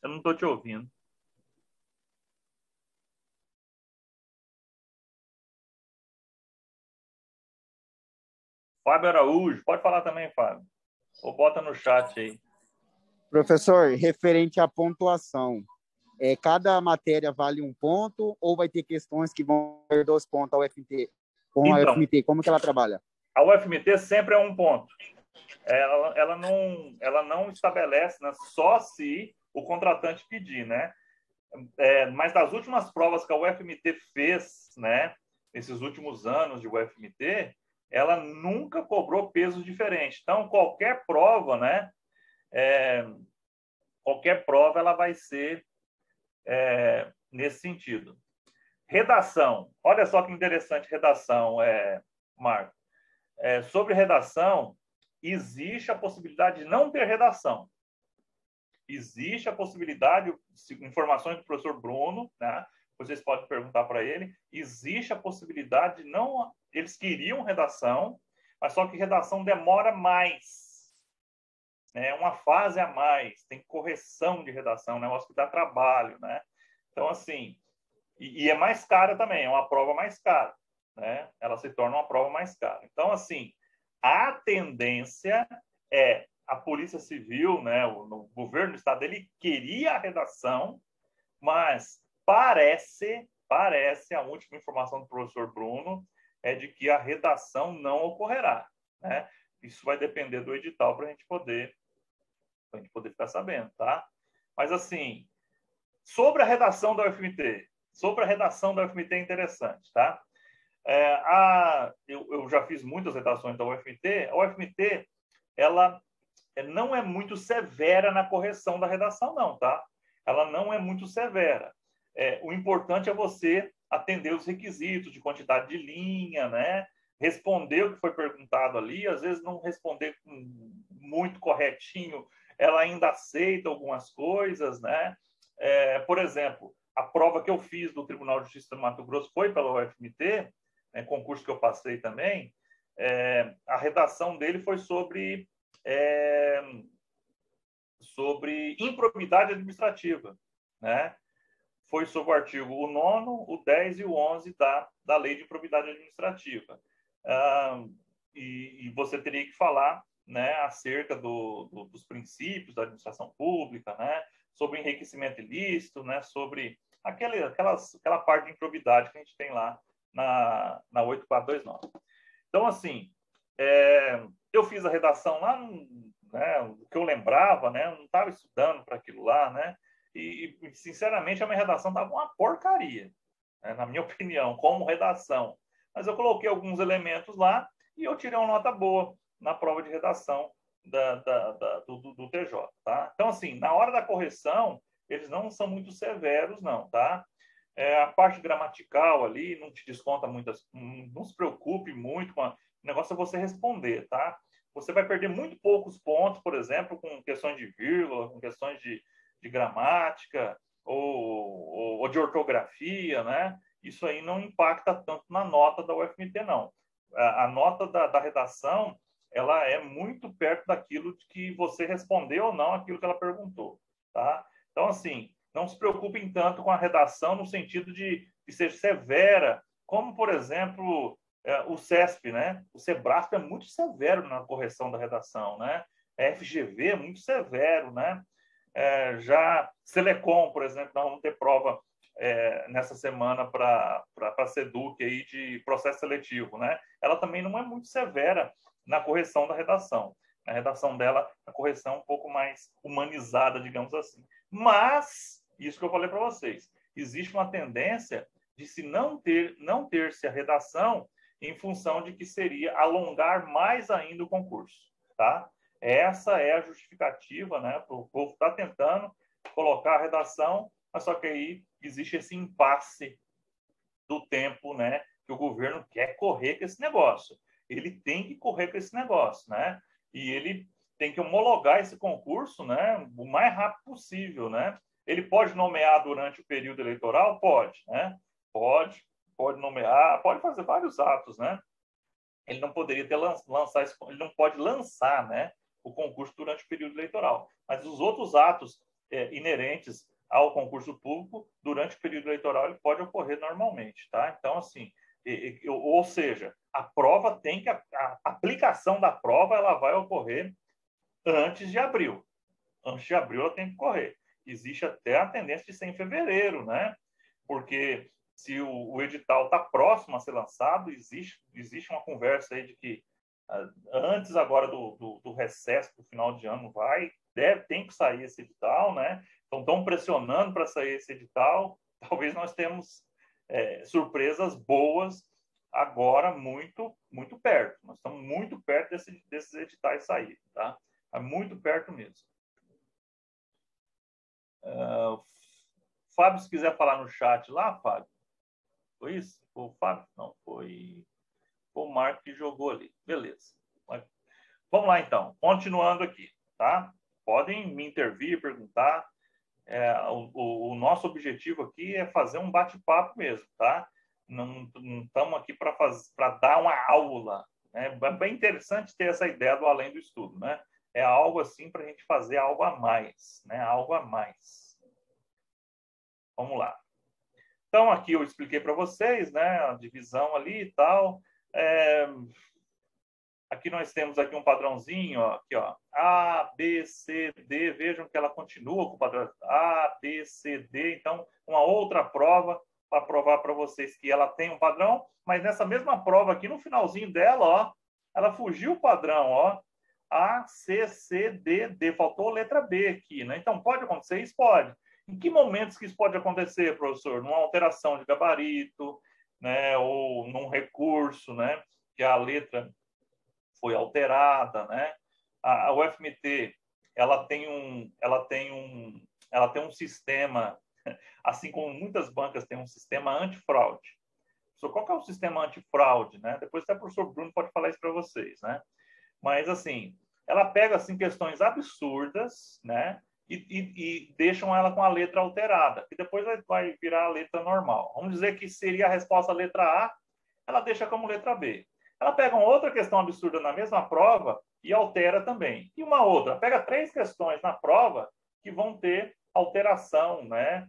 Eu não estou te ouvindo. Fábio Araújo, pode falar também, Fábio. Ou bota no chat aí. Professor, referente à pontuação, cada matéria vale 1 ponto ou vai ter questões que vão ter 2 pontos a UFMT? Com a UFMT, como que ela trabalha? A UFMT sempre é 1 ponto. Ela não estabelece, né, só se o contratante pedir, né? Mas das últimas provas que a UFMT fez, né, nesses últimos anos de UFMT, ela nunca cobrou pesos diferentes. Então, qualquer prova, né, qualquer prova ela vai ser nesse sentido. Redação. Olha só que interessante redação, Marco. Sobre redação, existe a possibilidade de não ter redação. Existe a possibilidade, informações do professor Bruno, né? Vocês podem perguntar para ele, existe a possibilidade de não... Eles queriam redação, mas só que redação demora mais. É uma fase a mais, tem correção de redação, um negócio que dá trabalho, né? Então, assim, e é mais cara também, é uma prova mais cara, né? Ela se torna uma prova mais cara. Então, assim, a tendência é a Polícia Civil, né, o governo do estado, ele queria a redação, mas parece, a última informação do professor Bruno é de que a redação não ocorrerá, né? Isso vai depender do edital para a gente poder ficar sabendo, tá? Mas, assim, sobre a redação da UFMT, é interessante, tá? Eu já fiz muitas redações da UFMT. A UFMT, ela não é muito severa na correção da redação, não, tá? Ela não é muito severa. O importante é você atender os requisitos de quantidade de linha, né? Responder o que foi perguntado ali, às vezes não responder muito corretinho, ela ainda aceita algumas coisas, né? Por exemplo, a prova que eu fiz do Tribunal de Justiça do Mato Grosso foi pela UFMT, concurso que eu passei também, a redação dele foi sobre improbidade administrativa, né? Foi sobre o artigo o 9º, o 10 e o 11 da Lei de Improbidade Administrativa. E você teria que falar, né, acerca dos princípios da administração pública, né, sobre enriquecimento ilícito, né, sobre aquela parte de improbidade que a gente tem lá na 8429. Então, assim, eu fiz a redação lá, né, o que eu lembrava, né, eu não estava estudando para aquilo lá, né, e, sinceramente, a minha redação estava uma porcaria, né, na minha opinião, como redação. Mas eu coloquei alguns elementos lá e eu tirei uma nota boa na prova de redação do TJ, tá? Então, assim, na hora da correção, eles não são muito severos, não, tá? A parte gramatical ali não te desconta muitas... Não se preocupe muito com... O negócio é você responder, tá? Você vai perder muito poucos pontos, por exemplo, com questões de vírgula, com questões de gramática ou de ortografia, né? Isso aí não impacta tanto na nota da UFMT, não. A nota da redação, ela é muito perto daquilo de que você respondeu ou não aquilo que ela perguntou, tá? Então, assim, não se preocupem tanto com a redação no sentido de ser severa, como, por exemplo, o CESP, né? O SEBRASP é muito severo na correção da redação, né? A FGV é muito severo, né? Já Selecom, por exemplo, nós vamos ter prova nessa semana para a SEDUC aí de processo seletivo, né? Ela também não é muito severa na correção da redação. Na redação dela, a correção é um pouco mais humanizada, digamos assim. Mas, isso que eu falei para vocês, existe uma tendência de se não ter-se a redação em função de que seria alongar mais ainda o concurso, tá? Essa é a justificativa, né? O povo está tentando colocar a redação, mas só que aí existe esse impasse do tempo, né? Que o governo quer correr com esse negócio. Ele tem que correr com esse negócio, né? E ele tem que homologar esse concurso, né? O mais rápido possível, né? Ele pode nomear durante o período eleitoral? Pode, né? Pode nomear, pode fazer vários atos, né? Ele não poderia ter lançar, ele não pode lançar, né, o concurso durante o período eleitoral. Mas os outros atos inerentes ao concurso público durante o período eleitoral ele pode ocorrer normalmente, tá? Então, assim, ou seja, a prova tem que a aplicação da prova ela vai ocorrer antes de abril. Antes de abril ela tem que correr. Existe até a tendência de ser em fevereiro, né? Porque se o edital está próximo a ser lançado, existe uma conversa aí de que antes agora do recesso do final de ano tem que sair esse edital, né? Então estão pressionando para sair esse edital. Talvez nós temos surpresas boas agora muito perto. Nós estamos muito perto desses editais saírem, tá? É muito perto mesmo. Fábio, se quiser falar no chat lá, Fábio. Foi isso? Foi o Fábio? Não, foi o Marco que jogou ali. Beleza. Vamos lá, então. Continuando aqui, tá? Podem me intervir, perguntar. O nosso objetivo aqui é fazer um bate-papo mesmo, tá? Não estamos aqui para dar uma aula. Né? É bem interessante ter essa ideia do além do estudo, né? É algo assim para a gente fazer algo a mais, né? Algo a mais. Vamos lá. Então, aqui eu expliquei para vocês, né? A divisão ali e tal. Aqui nós temos aqui um padrãozinho, ó, aqui, ó, A, B, C, D. Vejam que ela continua com o padrão A, B, C, D. Então, uma outra prova para provar para vocês que ela tem um padrão, mas nessa mesma prova aqui, no finalzinho dela, ó, ela fugiu o padrão, ó, A, C, C, D, D. Faltou a letra B aqui, né? Então, pode acontecer? Isso pode. Em que momentos que isso pode acontecer, professor? Numa alteração de gabarito, né? Ou num recurso, né? Que a letra foi alterada, né? A UFMT ela tem um sistema, assim como muitas bancas têm um sistema antifraude. Qual que é o sistema antifraude, né? Depois até o professor Bruno pode falar isso para vocês, né? Mas assim, ela pega assim questões absurdas, né? E deixam ela com a letra alterada, que depois vai virar a letra normal. Vamos dizer que seria a resposta a letra A, ela deixa como letra B. Ela pega uma outra questão absurda na mesma prova e altera também. E uma outra, pega 3 questões na prova que vão ter alteração, né,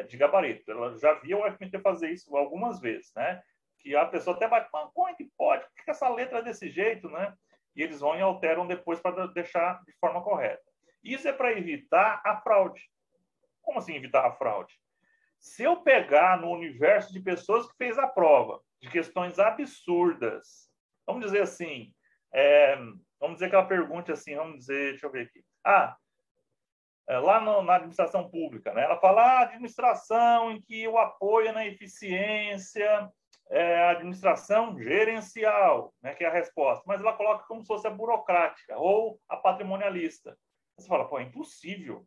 de gabarito. Ela já viu o UFMT fazer isso algumas vezes, né? Que a pessoa até vai, como é que pode? Por que essa letra é desse jeito, né? E eles vão e alteram depois para deixar de forma correta. Isso é para evitar a fraude. Como assim evitar a fraude? Se eu pegar no universo de pessoas que fez a prova, de questões absurdas, vamos dizer assim, vamos dizer que ela pergunte assim, vamos dizer, deixa eu ver aqui. Lá na administração pública, né? Ela fala administração em que o apoio na eficiência a administração gerencial, né, que é a resposta, mas ela coloca como se fosse a burocrática ou a patrimonialista. Você fala, pô, é impossível,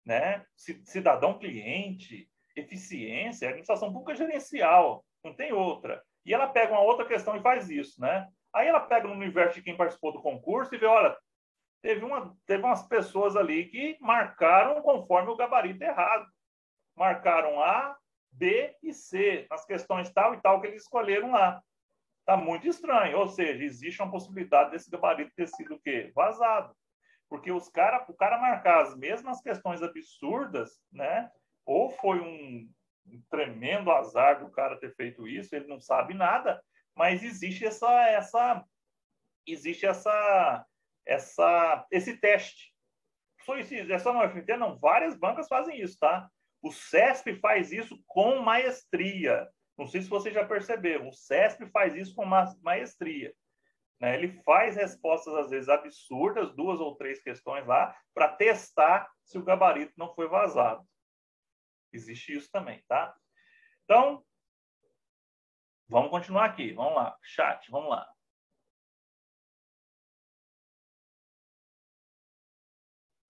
né? Cidadão cliente, eficiência, administração pública gerencial, não tem outra. E ela pega uma outra questão e faz isso, né? Aí ela pega no universo de quem participou do concurso e vê, olha, teve umas pessoas ali que marcaram conforme o gabarito errado. Marcaram A, B e C, nas questões tal e tal que eles escolheram lá. Está muito estranho, ou seja, existe uma possibilidade desse gabarito ter sido o quê? Vazado. Porque o cara marcar as mesmas questões absurdas, né? Ou foi um tremendo azar do cara ter feito isso, ele não sabe nada, mas existe esse teste. É só no UFMT, não, várias bancas fazem isso, tá? O CESP faz isso com maestria. Não sei se vocês já perceberam, o CESP faz isso com maestria. Né? Ele faz respostas, às vezes, absurdas, 2 ou 3 questões lá, para testar se o gabarito não foi vazado. Existe isso também, tá? Então, vamos continuar aqui. Vamos lá, chat, vamos lá.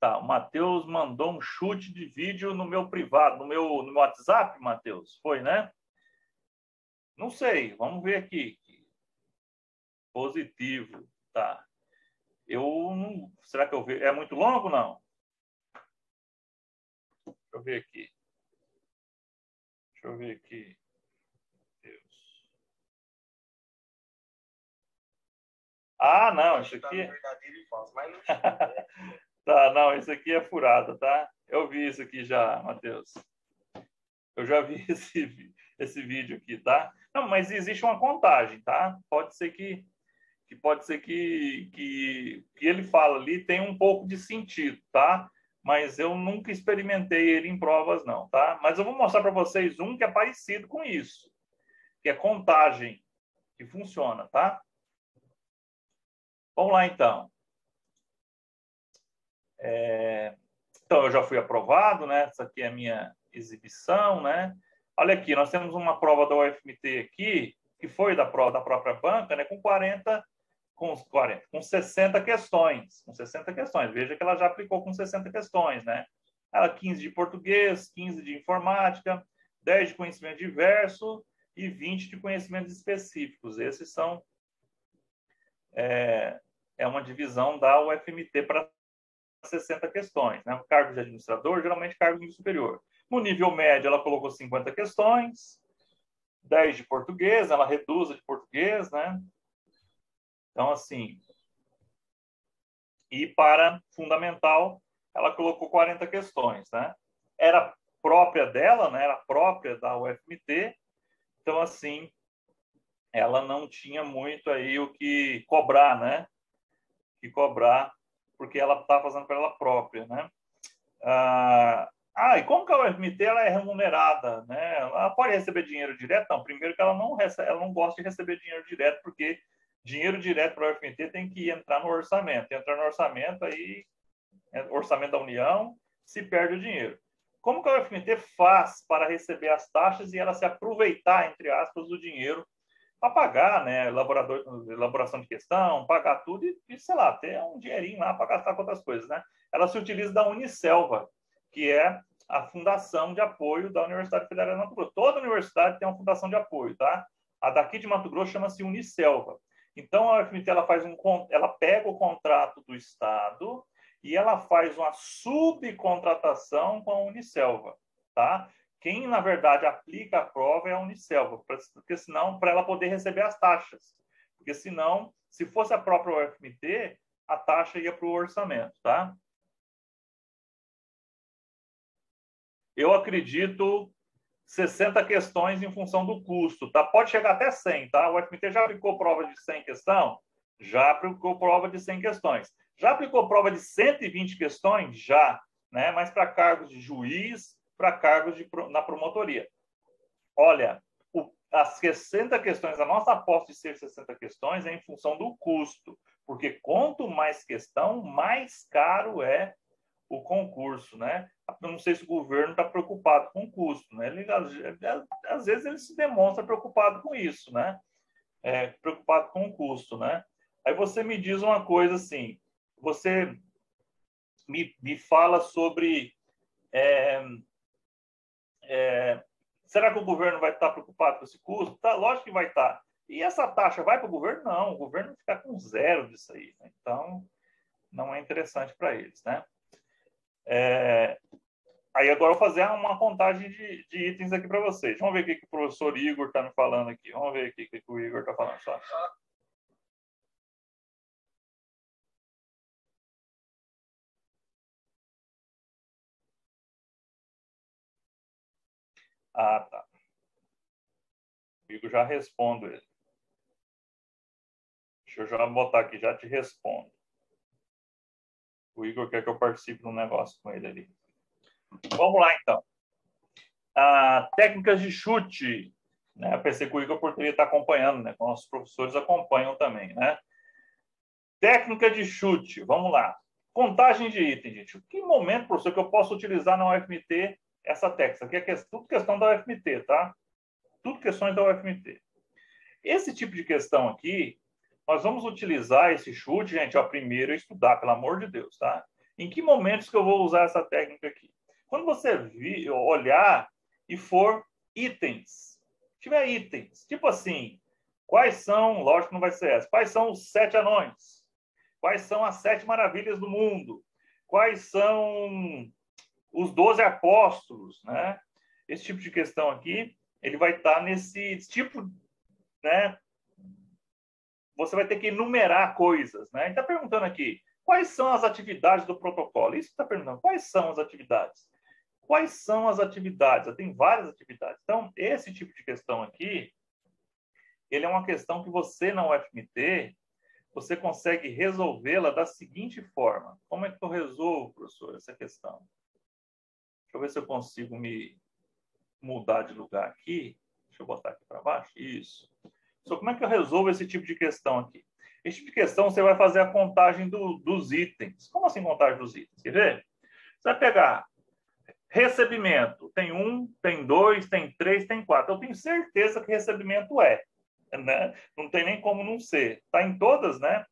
Tá, o Matheus mandou um chute de vídeo no meu privado, no meu WhatsApp, Matheus. Foi, né? Não sei, vamos ver aqui. Positivo, tá. Eu não... Será que eu vejo? É muito longo, não? Deixa eu ver aqui. Deixa eu ver aqui. Deus. Ah, não, isso aqui... Tá, não, isso aqui é furada, tá? Eu vi isso aqui já, Matheus. Eu já vi esse vídeo aqui, tá? Não, mas existe uma contagem, tá? Pode ser que ele fala ali tem um pouco de sentido, tá? Mas eu nunca experimentei ele em provas, não, tá? Mas eu vou mostrar para vocês um que é parecido com isso, que é contagem, que funciona, tá? Vamos lá, então. Então, eu já fui aprovado, né? Essa aqui é a minha exibição, né? Olha aqui, nós temos uma prova da UFMT aqui, que foi da própria banca, né? Com 60 questões. Com 60 questões. Veja que ela já aplicou com 60 questões, né? Ela 15 de português, 15 de informática, 10 de conhecimento diverso e 20 de conhecimentos específicos. Esses são... É uma divisão da UFMT para 60 questões, né? O cargo de administrador, geralmente cargo de superior. No nível médio, ela colocou 50 questões, 10 de português, ela reduz a de português, né? Então, assim... E para fundamental, ela colocou 40 questões, né? Era própria dela, né? Era própria da UFMT. Então, assim, ela não tinha muito aí o que cobrar, né? Que cobrar, porque ela está fazendo para ela própria, né? E como que a UFMT ela é remunerada, né? Ela pode receber dinheiro direto? Não, primeiro que ela não gosta de receber dinheiro direto, porque dinheiro direto para a UFMT tem que entrar no orçamento. Entrar no orçamento, aí, orçamento da União, se perde o dinheiro. Como que a UFMT faz para receber as taxas e ela se aproveitar, entre aspas, do dinheiro para pagar, né, elaboração de questão, pagar tudo e, sei lá, ter um dinheirinho lá para gastar com outras coisas, né? Ela se utiliza da Unicelva, que é a fundação de apoio da Universidade Federal de Mato Grosso. Toda universidade tem uma fundação de apoio, tá? A daqui de Mato Grosso chama-se Unicelva. Então, a UFMT ela pega o contrato do Estado e ela faz uma subcontratação com a Unicelva, tá? Quem, na verdade, aplica a prova é a Unicelva, porque senão, para ela poder receber as taxas. Porque senão, se fosse a própria UFMT, a taxa ia para o orçamento, tá? Eu acredito 60 questões em função do custo, tá? Pode chegar até 100, tá? O UFMT já aplicou prova de 100 questão? Já aplicou prova de 100 questões. Já aplicou prova de 120 questões? Já, né? Mas para cargos de juiz, para cargos na promotoria. Olha, as 60 questões, a nossa aposta de ser 60 questões é em função do custo, porque quanto mais questão, mais caro é o concurso, né? Eu não sei se o governo está preocupado com o custo, né? Às vezes ele se demonstra preocupado com isso, né? Preocupado com o custo, né? Aí você me diz uma coisa assim, você me fala sobre será que o governo vai estar preocupado com esse custo? Tá, lógico que vai estar. E essa taxa vai para o governo? Não, o governo vai ficar com zero disso aí, né? Então, não é interessante para eles, né? Aí agora eu vou fazer uma contagem de itens aqui para vocês. Vamos ver o que o professor Igor está me falando aqui. Vamos ver aqui o que o Igor está falando. Só. Tá. O Igor já respondo ele. Deixa eu já botar aqui, já te respondo. O Igor quer que eu participe de um negócio com ele ali. Vamos lá, então. Técnicas de chute. Né? Eu pensei que o Igor poderia estar acompanhando, né? Nossos professores acompanham também, né? Técnica de chute. Vamos lá. Contagem de itens, gente. Que momento, professor, que eu posso utilizar na UFMT essa técnica? Aqui é tudo questão da UFMT, tá? Tudo questões da UFMT. Esse tipo de questão aqui, nós vamos utilizar esse chute, gente, primeiro estudar, pelo amor de Deus, tá? Em que momentos que eu vou usar essa técnica aqui? Quando você olhar e for itens, tiver itens, tipo assim, quais são, lógico que não vai ser essa, quais são os 7 anões? Quais são as 7 maravilhas do mundo? Quais são os 12 apóstolos, né? Esse tipo de questão aqui, ele vai estar nesse tipo, né? Você vai ter que enumerar coisas, né? Ele está perguntando aqui, quais são as atividades do protocolo? Isso está perguntando, quais são as atividades? Quais são as atividades? Tem várias atividades. Então, esse tipo de questão aqui, ele é uma questão que você, na UFMT, você consegue resolvê-la da seguinte forma. Como é que eu resolvo, professor, essa questão? Deixa eu ver se eu consigo me mudar de lugar aqui. Deixa eu botar aqui para baixo. Isso. Então, como é que eu resolvo esse tipo de questão aqui? Esse tipo de questão, você vai fazer a contagem dos itens. Como assim contagem dos itens? Quer ver? Você vai pegar recebimento. Tem 1, tem 2, tem 3, tem 4. Eu tenho certeza que recebimento é. Né? Não tem nem como não ser. Está em todas, né?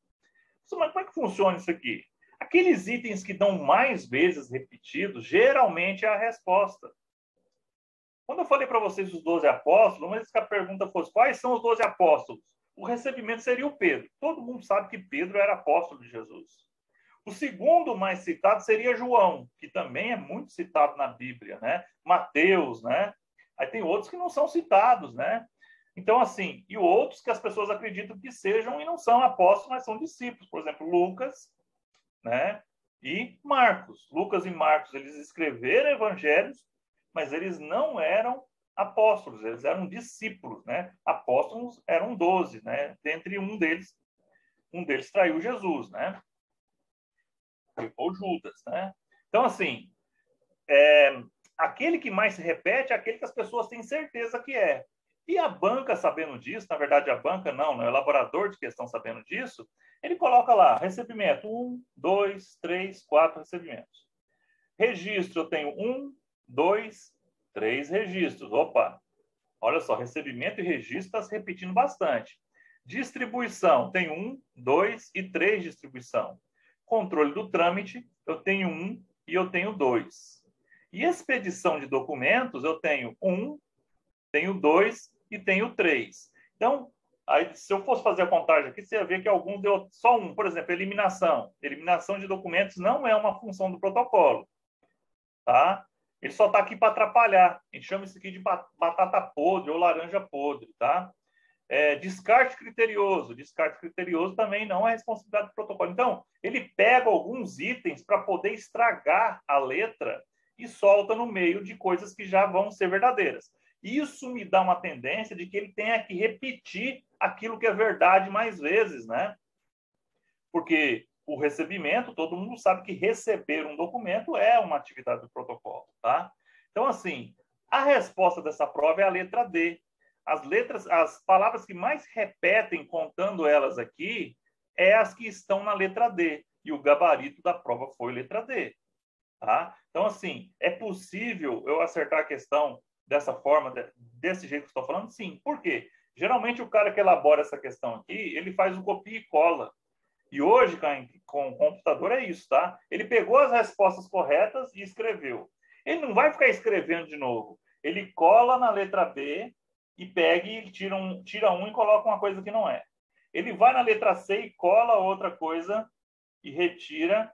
Mas como é que funciona isso aqui? Aqueles itens que dão mais vezes repetidos, geralmente é a resposta. Quando eu falei para vocês os 12 apóstolos, mas que a pergunta fosse, quais são os 12 apóstolos? O recebimento seria o Pedro. Todo mundo sabe que Pedro era apóstolo de Jesus. O segundo mais citado seria João, que também é muito citado na Bíblia, né? Mateus, né? Aí tem outros que não são citados, né? Então, assim, e outros que as pessoas acreditam que sejam e não são apóstolos, mas são discípulos. Por exemplo, Lucas, né? E Marcos. Lucas e Marcos, eles escreveram evangelhos, mas eles não eram apóstolos, eles eram discípulos, né? Apóstolos eram 12, né? Dentre um deles traiu Jesus, né? Ou Judas, né? Então, assim, aquele que mais se repete é aquele que as pessoas têm certeza que é. E a banca, sabendo disso, na verdade a banca não, né? O elaborador de questão sabendo disso, ele coloca lá, recebimento, 1, 2, 3, 4 recebimentos. Registro, eu tenho 1, 2, 3 registros. Opa, olha só, recebimento e registro está se repetindo bastante. Distribuição, tem 1, 2 e 3 distribuição. Controle do trâmite, eu tenho 1 e eu tenho 2. E expedição de documentos, eu tenho 1, tenho 2 e tenho 3. Então, aí, se eu fosse fazer a contagem aqui, você ia ver que algum deu só 1. Por exemplo, eliminação. Eliminação de documentos não é uma função do protocolo. Tá? Ele só está aqui para atrapalhar. A gente chama isso aqui de batata podre ou laranja podre. Tá? Descarte criterioso. Descarte criterioso também não é responsabilidade do protocolo. Então, ele pega alguns itens para poder estragar a letra e solta no meio de coisas que já vão ser verdadeiras. Isso me dá uma tendência de que ele tenha que repetir aquilo que é verdade mais vezes, né? Porque o recebimento, todo mundo sabe que receber um documento é uma atividade do protocolo, tá? Então, assim, a resposta dessa prova é a letra D. As palavras que mais repetem, contando elas aqui, é as que estão na letra D. E o gabarito da prova foi letra D. Tá? Então, assim, é possível eu acertar a questão dessa forma, desse jeito que estou falando? Sim. Por quê? Geralmente, o cara que elabora essa questão aqui, ele faz o copia e cola. E hoje, com o computador, é isso, tá? Ele pegou as respostas corretas e escreveu. Ele não vai ficar escrevendo de novo. Ele cola na letra B e pega e tira um e coloca uma coisa que não é. Ele vai na letra C e cola outra coisa e retira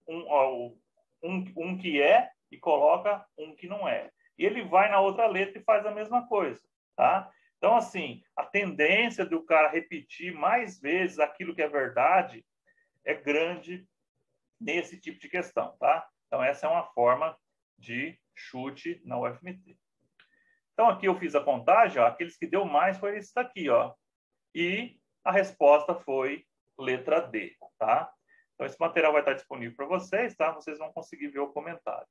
um que é e coloca um que não é. E ele vai na outra letra e faz a mesma coisa, tá? Então, assim, a tendência do cara repetir mais vezes aquilo que é verdade é grande nesse tipo de questão, tá? Então, essa é uma forma de chute na UFMT. Então, aqui eu fiz a contagem, ó, aqueles que deu mais foi esse daqui, ó. E a resposta foi letra D, tá? Então, esse material vai estar disponível para vocês, tá? Vocês vão conseguir ver o comentário.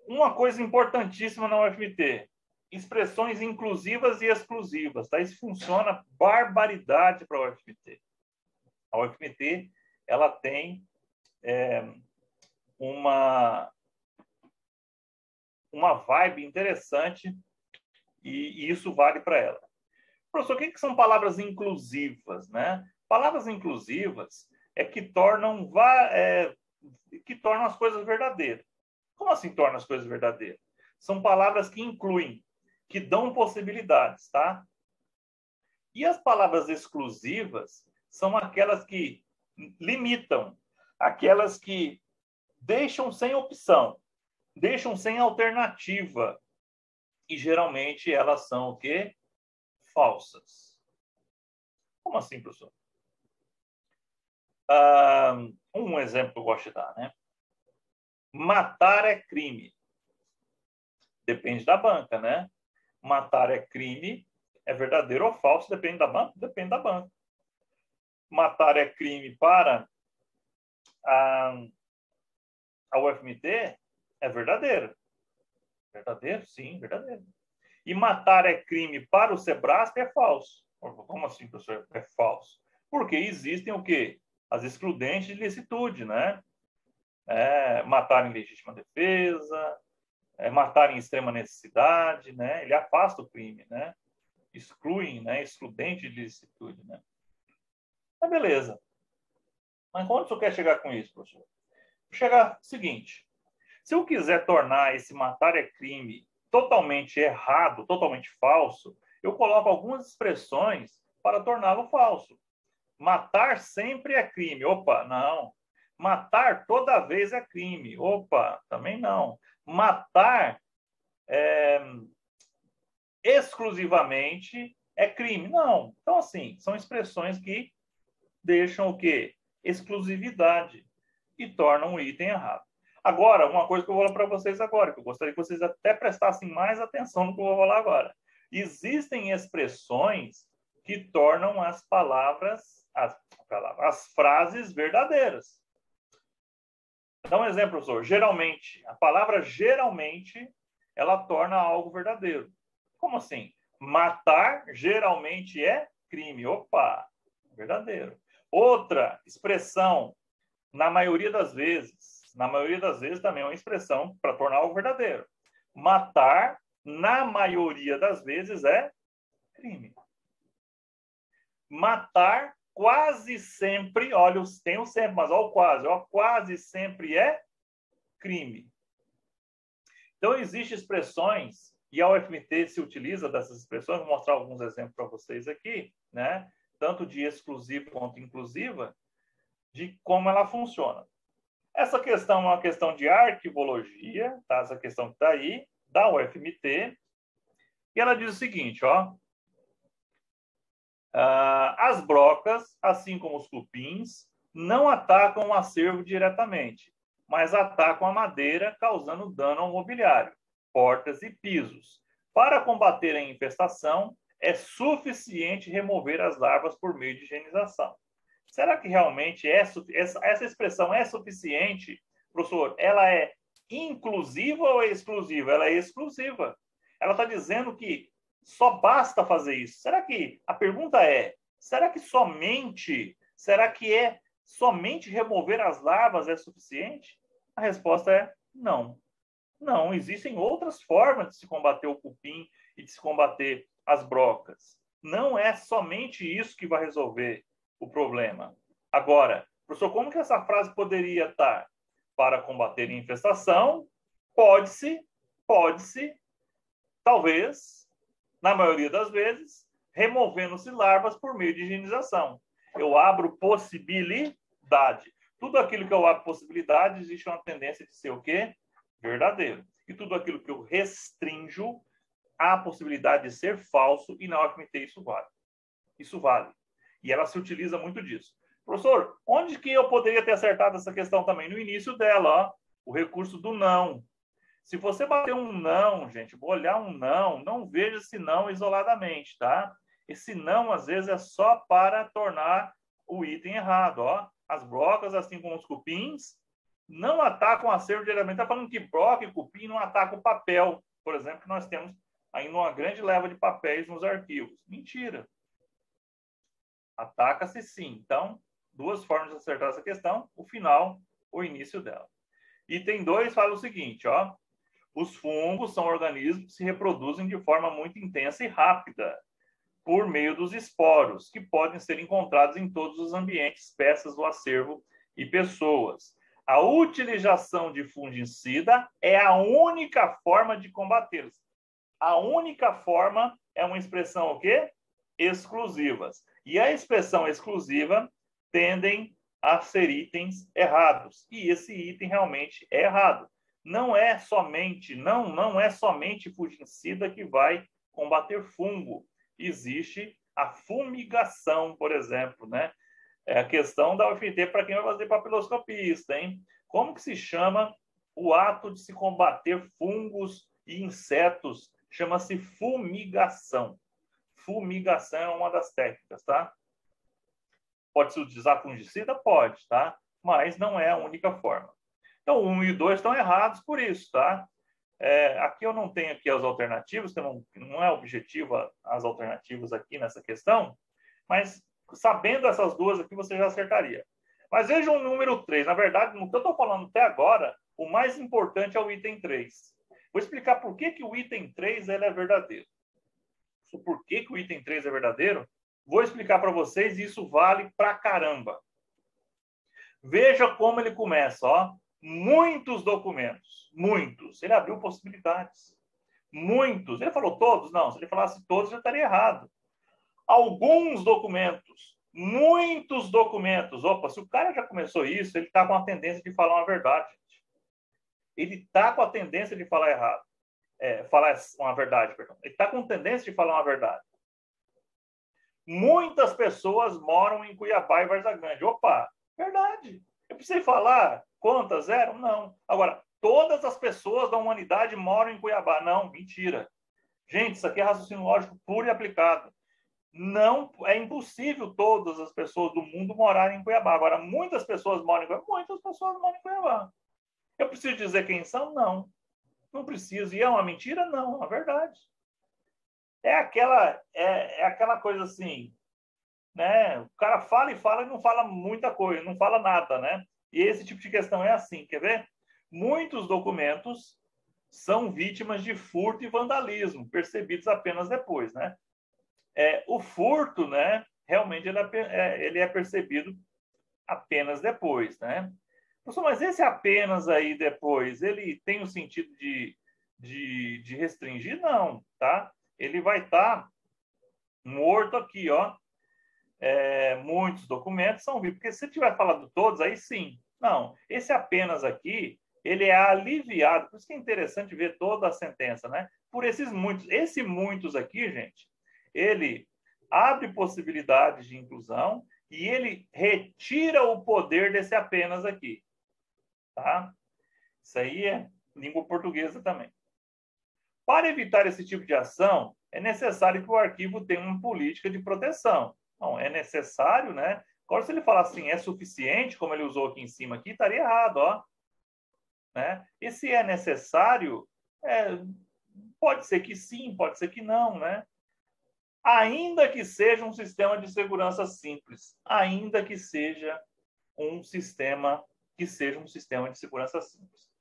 Uma coisa importantíssima na UFMT, expressões inclusivas e exclusivas, tá? Isso funciona barbaridade para a UFMT. A UFMT, ela tem uma vibe interessante e isso vale para ela. Professor, o que são palavras inclusivas, né? Palavras inclusivas que tornam as coisas verdadeiras. Como assim torna as coisas verdadeiras? São palavras que incluem, que dão possibilidades, tá? E as palavras exclusivas são aquelas que limitam, aquelas que deixam sem opção, deixam sem alternativa. E geralmente elas são o quê? Falsas. Como assim, professor? Um exemplo que eu gosto de dar, né? Matar é crime. Depende da banca, né? Matar é crime, é verdadeiro ou falso, depende da banca? Depende da banca. Matar é crime para a UFMT? É verdadeiro. Verdadeiro? Sim, verdadeiro. E matar é crime para o Sebrasp é falso. Como assim, professor? É falso. Porque existem o quê? As excludentes de licitude, né? Matar em legítima defesa, matar em extrema necessidade, né? Ele afasta o crime, né? Excluem, né? Excludente de licitude, né? Mas beleza. Mas onde o senhor quer chegar com isso, professor? Chegar ao seguinte: se eu quiser tornar esse matar é crime totalmente errado, totalmente falso, eu coloco algumas expressões para torná-lo falso. Matar sempre é crime. Opa, não. Matar toda vez é crime. Opa, também não. Matar exclusivamente é crime. Não. Então, assim, são expressões que deixam o quê? Exclusividade e tornam o item errado. Agora, uma coisa que eu vou falar para vocês agora, que eu gostaria que vocês até prestassem mais atenção no que eu vou falar agora. Existem expressões que tornam as frases verdadeiras. Dá um exemplo, professor. Geralmente, a palavra geralmente, ela torna algo verdadeiro. Como assim? Matar geralmente é crime. Opa, verdadeiro. Outra expressão, na maioria das vezes também é uma expressão para tornar algo verdadeiro. Matar, na maioria das vezes, é crime. Matar quase sempre, olha, tem o sempre, mas olha o quase, quase sempre é crime. Então, existem expressões, e a UFMT se utiliza dessas expressões, vou mostrar alguns exemplos para vocês aqui, né? Tanto de exclusiva quanto inclusiva, de como ela funciona. Essa questão é uma questão de arquivologia, tá? Essa questão que está aí, da UFMT, e ela diz o seguinte, ó. As brocas, assim como os cupins, não atacam o acervo diretamente, mas atacam a madeira, causando dano ao mobiliário, portas e pisos. Para combater a infestação, é suficiente remover as larvas por meio de higienização. Será que realmente essa expressão é suficiente, professor? Ela é inclusiva ou é exclusiva? Ela é exclusiva. Ela está dizendo que só basta fazer isso. Será que a pergunta é: será que somente remover as larvas é suficiente? A resposta é não. Não, existem outras formas de se combater o cupim e de se combater as brocas. Não é somente isso que vai resolver o problema. Agora, professor, como que essa frase poderia estar? Para combater a infestação, pode-se, talvez, na maioria das vezes, removendo-se larvas por meio de higienização. Eu abro possibilidade. Tudo aquilo que eu abro possibilidade, existe uma tendência de ser o quê? Verdadeiro. E tudo aquilo que eu restrinjo, há a possibilidade de ser falso, e na UFMT isso vale. Isso vale. E ela se utiliza muito disso. Professor, onde que eu poderia ter acertado essa questão também? No início dela, ó, o recurso do não. Se você bater um não, gente, vou olhar um não veja esse não isoladamente, tá? Esse não, às vezes, é só para tornar o item errado, ó. As brocas, assim como os cupins, não atacam o acervo diretamente. Está falando que broca e cupim não atacam o papel, por exemplo, que nós temos ainda uma grande leva de papéis nos arquivos. Mentira. Ataca-se sim. Então, duas formas de acertar essa questão, o final, o início dela. Item 2 fala o seguinte, ó. Os fungos são organismos que se reproduzem de forma muito intensa e rápida, por meio dos esporos, que podem ser encontrados em todos os ambientes, peças do acervo e pessoas. A utilização de fungicida é a única forma de combatê-los. A única forma é uma expressão o quê? Exclusivas. E a expressão exclusiva tendem a ser itens errados. E esse item realmente é errado. Não é somente fungicida que vai combater fungo. Existe a fumigação, por exemplo, né? É a questão da UFT para quem vai fazer papiloscopista, hein? Como que se chama o ato de se combater fungos e insetos? Chama-se fumigação. Fumigação é uma das técnicas, tá? Pode-se utilizar fungicida? Pode, tá? Mas não é a única forma. Então, 1 e 2 estão errados por isso, tá? Aqui eu não tenho aqui as alternativas, que não é objetivo as alternativas aqui nessa questão, mas sabendo essas duas aqui, você já acertaria. Mas veja o número 3. Na verdade, no que eu estou falando até agora, o mais importante é o item 3. Vou explicar por que o item 3 ele é verdadeiro. Por que o item 3 é verdadeiro? Vou explicar para vocês e isso vale pra caramba. Veja como ele começa, ó. Muitos documentos. Muitos. Ele abriu possibilidades. Muitos. Ele falou todos? Não. Se ele falasse todos, já estaria errado. Alguns documentos. Muitos documentos. Opa, se o cara já começou isso, ele está com a tendência de falar uma verdade. Ele está com a tendência de falar errado. Falar uma verdade, perdão. Ele está com tendência de falar uma verdade. Muitas pessoas moram em Cuiabá e Várzea Grande. Opa, verdade. Eu precisei falar quantas? 0? Não. Agora, todas as pessoas da humanidade moram em Cuiabá. Não, mentira. Gente, isso aqui é raciocínio lógico puro e aplicado. Não, é impossível todas as pessoas do mundo morarem em Cuiabá. Agora, muitas pessoas moram em Cuiabá. Muitas pessoas moram em Cuiabá. Eu preciso dizer quem são? Não. Não preciso. E é uma mentira? Não, é uma verdade. É aquela coisa assim, né? O cara fala e não fala muita coisa, não fala nada, né? E esse tipo de questão é assim, quer ver? Muitos documentos são vítimas de furto e vandalismo, percebidos apenas depois, né? O furto, né? Realmente ele é percebido apenas depois, né? Professor, mas esse apenas aí depois, ele tem o sentido de restringir? Não, tá? Ele vai estar morto aqui, ó. Muitos documentos são vivos. Porque se tiver falado todos, aí sim. Não, esse apenas aqui, ele é aliviado. Por isso que é interessante ver toda a sentença, né? Por esses muitos. Esse muitos aqui, gente, ele abre possibilidades de inclusão e ele retira o poder desse apenas aqui. Tá? Isso aí é língua portuguesa também. Para evitar esse tipo de ação, é necessário que o arquivo tenha uma política de proteção. Não, é necessário, né? Agora, se ele falar assim, é suficiente, como ele usou aqui em cima, aqui, estaria errado, ó. Né? E se é necessário, pode ser que sim, pode ser que não, né? Ainda que seja um sistema de segurança simples, ainda que seja um sistema de segurança simples.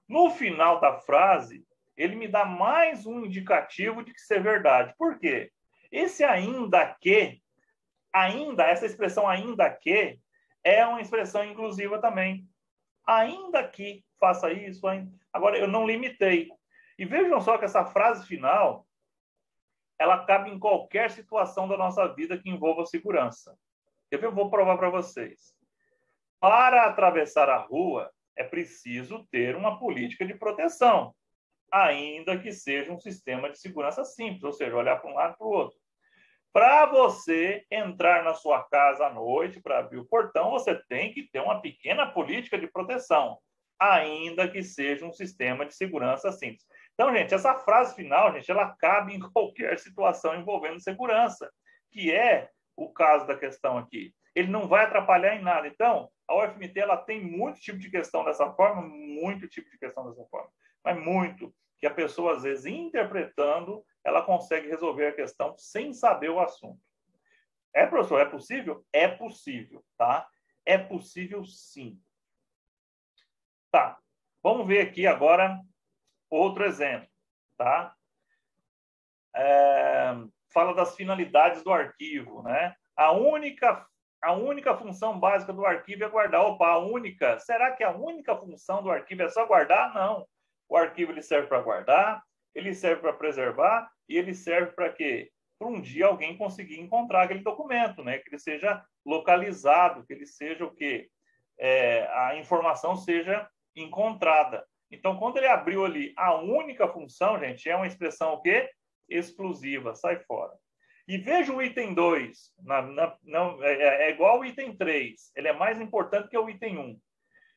No final da frase, ele me dá mais um indicativo de que isso é verdade. Por quê? Esse ainda que, essa expressão ainda que, é uma expressão inclusiva também. Ainda que faça isso, ainda... Agora, eu não limitei. E vejam só que essa frase final, ela cabe em qualquer situação da nossa vida que envolva segurança. Eu vou provar para vocês. Para atravessar a rua, é preciso ter uma política de proteção, ainda que seja um sistema de segurança simples, ou seja, olhar para um lado e para o outro. Para você entrar na sua casa à noite, para abrir o portão, você tem que ter uma pequena política de proteção, ainda que seja um sistema de segurança simples. Então, gente, essa frase final, gente, ela cabe em qualquer situação envolvendo segurança, que é o caso da questão aqui. Ele não vai atrapalhar em nada. Então, a UFMT ela tem muito tipo de questão dessa forma, mas muito, que a pessoa, às vezes, interpretando, ela consegue resolver a questão sem saber o assunto. Professor, é possível? É possível, tá? É possível, sim. Tá, vamos ver aqui agora outro exemplo, tá? fala das finalidades do arquivo, né? A única função básica do arquivo é guardar. Opa, será que a única função do arquivo é só guardar? Não. O arquivo ele serve para guardar, ele serve para preservar e ele serve para quê? Para um dia alguém conseguir encontrar aquele documento, né? Que ele seja localizado, que ele seja o quê? A informação seja encontrada. Então, quando ele abriu ali a única função, gente, é uma expressão o quê? Exclusiva, sai fora. E veja o item 2, é igual ao item 3, ele é mais importante que o item 1.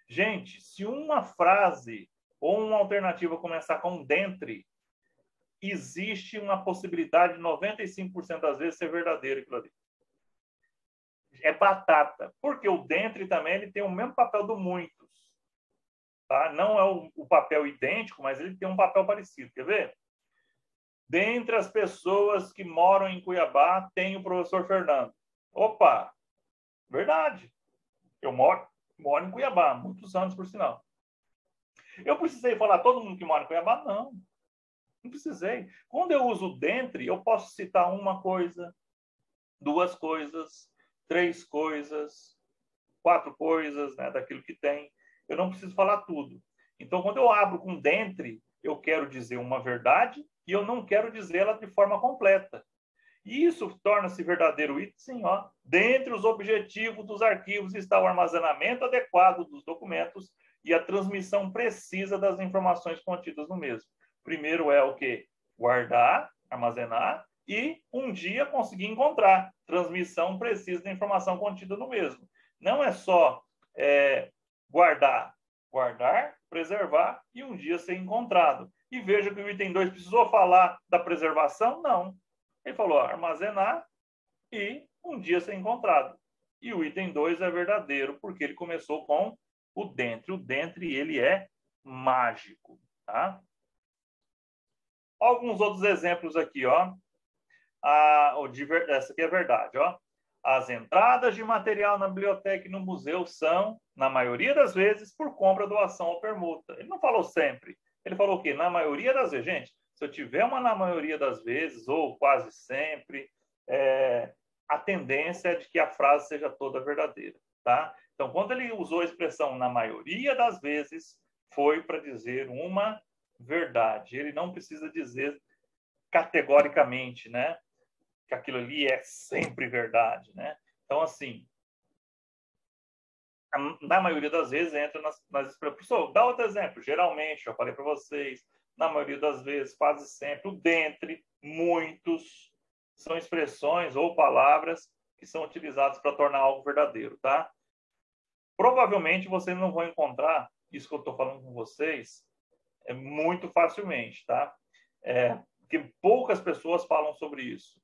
Gente, se uma frase ou uma alternativa começar com dentre, existe uma possibilidade de 95% das vezes ser verdadeiro aquilo ali. É batata, porque o dentre também ele tem o mesmo papel do muitos. Tá? Não é o papel idêntico, mas ele tem um papel parecido. Quer ver? Dentre as pessoas que moram em Cuiabá, tem o professor Fernando. Opa! Verdade. Eu moro em Cuiabá, há muitos anos, por sinal. Eu precisei falar todo mundo que mora em Cuiabá? Não. Não precisei. Quando eu uso dentre, eu posso citar uma coisa, 2 coisas, 3 coisas, 4 coisas, né, daquilo que tem. Eu não preciso falar tudo. Então, quando eu abro com dentre, eu quero dizer uma verdade e eu não quero dizê-la de forma completa. E isso torna-se verdadeiro item, sim, ó. Dentre os objetivos dos arquivos está o armazenamento adequado dos documentos e a transmissão precisa das informações contidas no mesmo. Primeiro é o quê? Guardar, armazenar e um dia conseguir encontrar. Transmissão precisa da informação contida no mesmo. Não é só guardar, preservar e um dia ser encontrado. E veja que o item 2 precisou falar da preservação? Não. Ele falou armazenar e um dia ser encontrado. E o item 2 é verdadeiro, porque ele começou com o dentre. O dentre, ele é mágico. Tá? Alguns outros exemplos aqui, ó. Essa aqui é verdade, ó. As entradas de material na biblioteca e no museu são, na maioria das vezes, por compra, doação ou permuta. Ele não falou sempre. Ele falou o quê? Na maioria das vezes. Gente, se eu tiver uma na maioria das vezes, ou quase sempre, a tendência é de que a frase seja toda verdadeira. Tá? Então, quando ele usou a expressão na maioria das vezes, foi para dizer uma verdade. Ele não precisa dizer categoricamente, né, que aquilo ali é sempre verdade, né? Então, assim, na maioria das vezes entra nas expressões. Dá outro exemplo. Geralmente, eu falei para vocês, na maioria das vezes, quase sempre, o dentre, muitos, são expressões ou palavras que são utilizadas para tornar algo verdadeiro, tá? Provavelmente vocês não vão encontrar isso que eu estou falando com vocês muito facilmente, tá? Porque poucas pessoas falam sobre isso.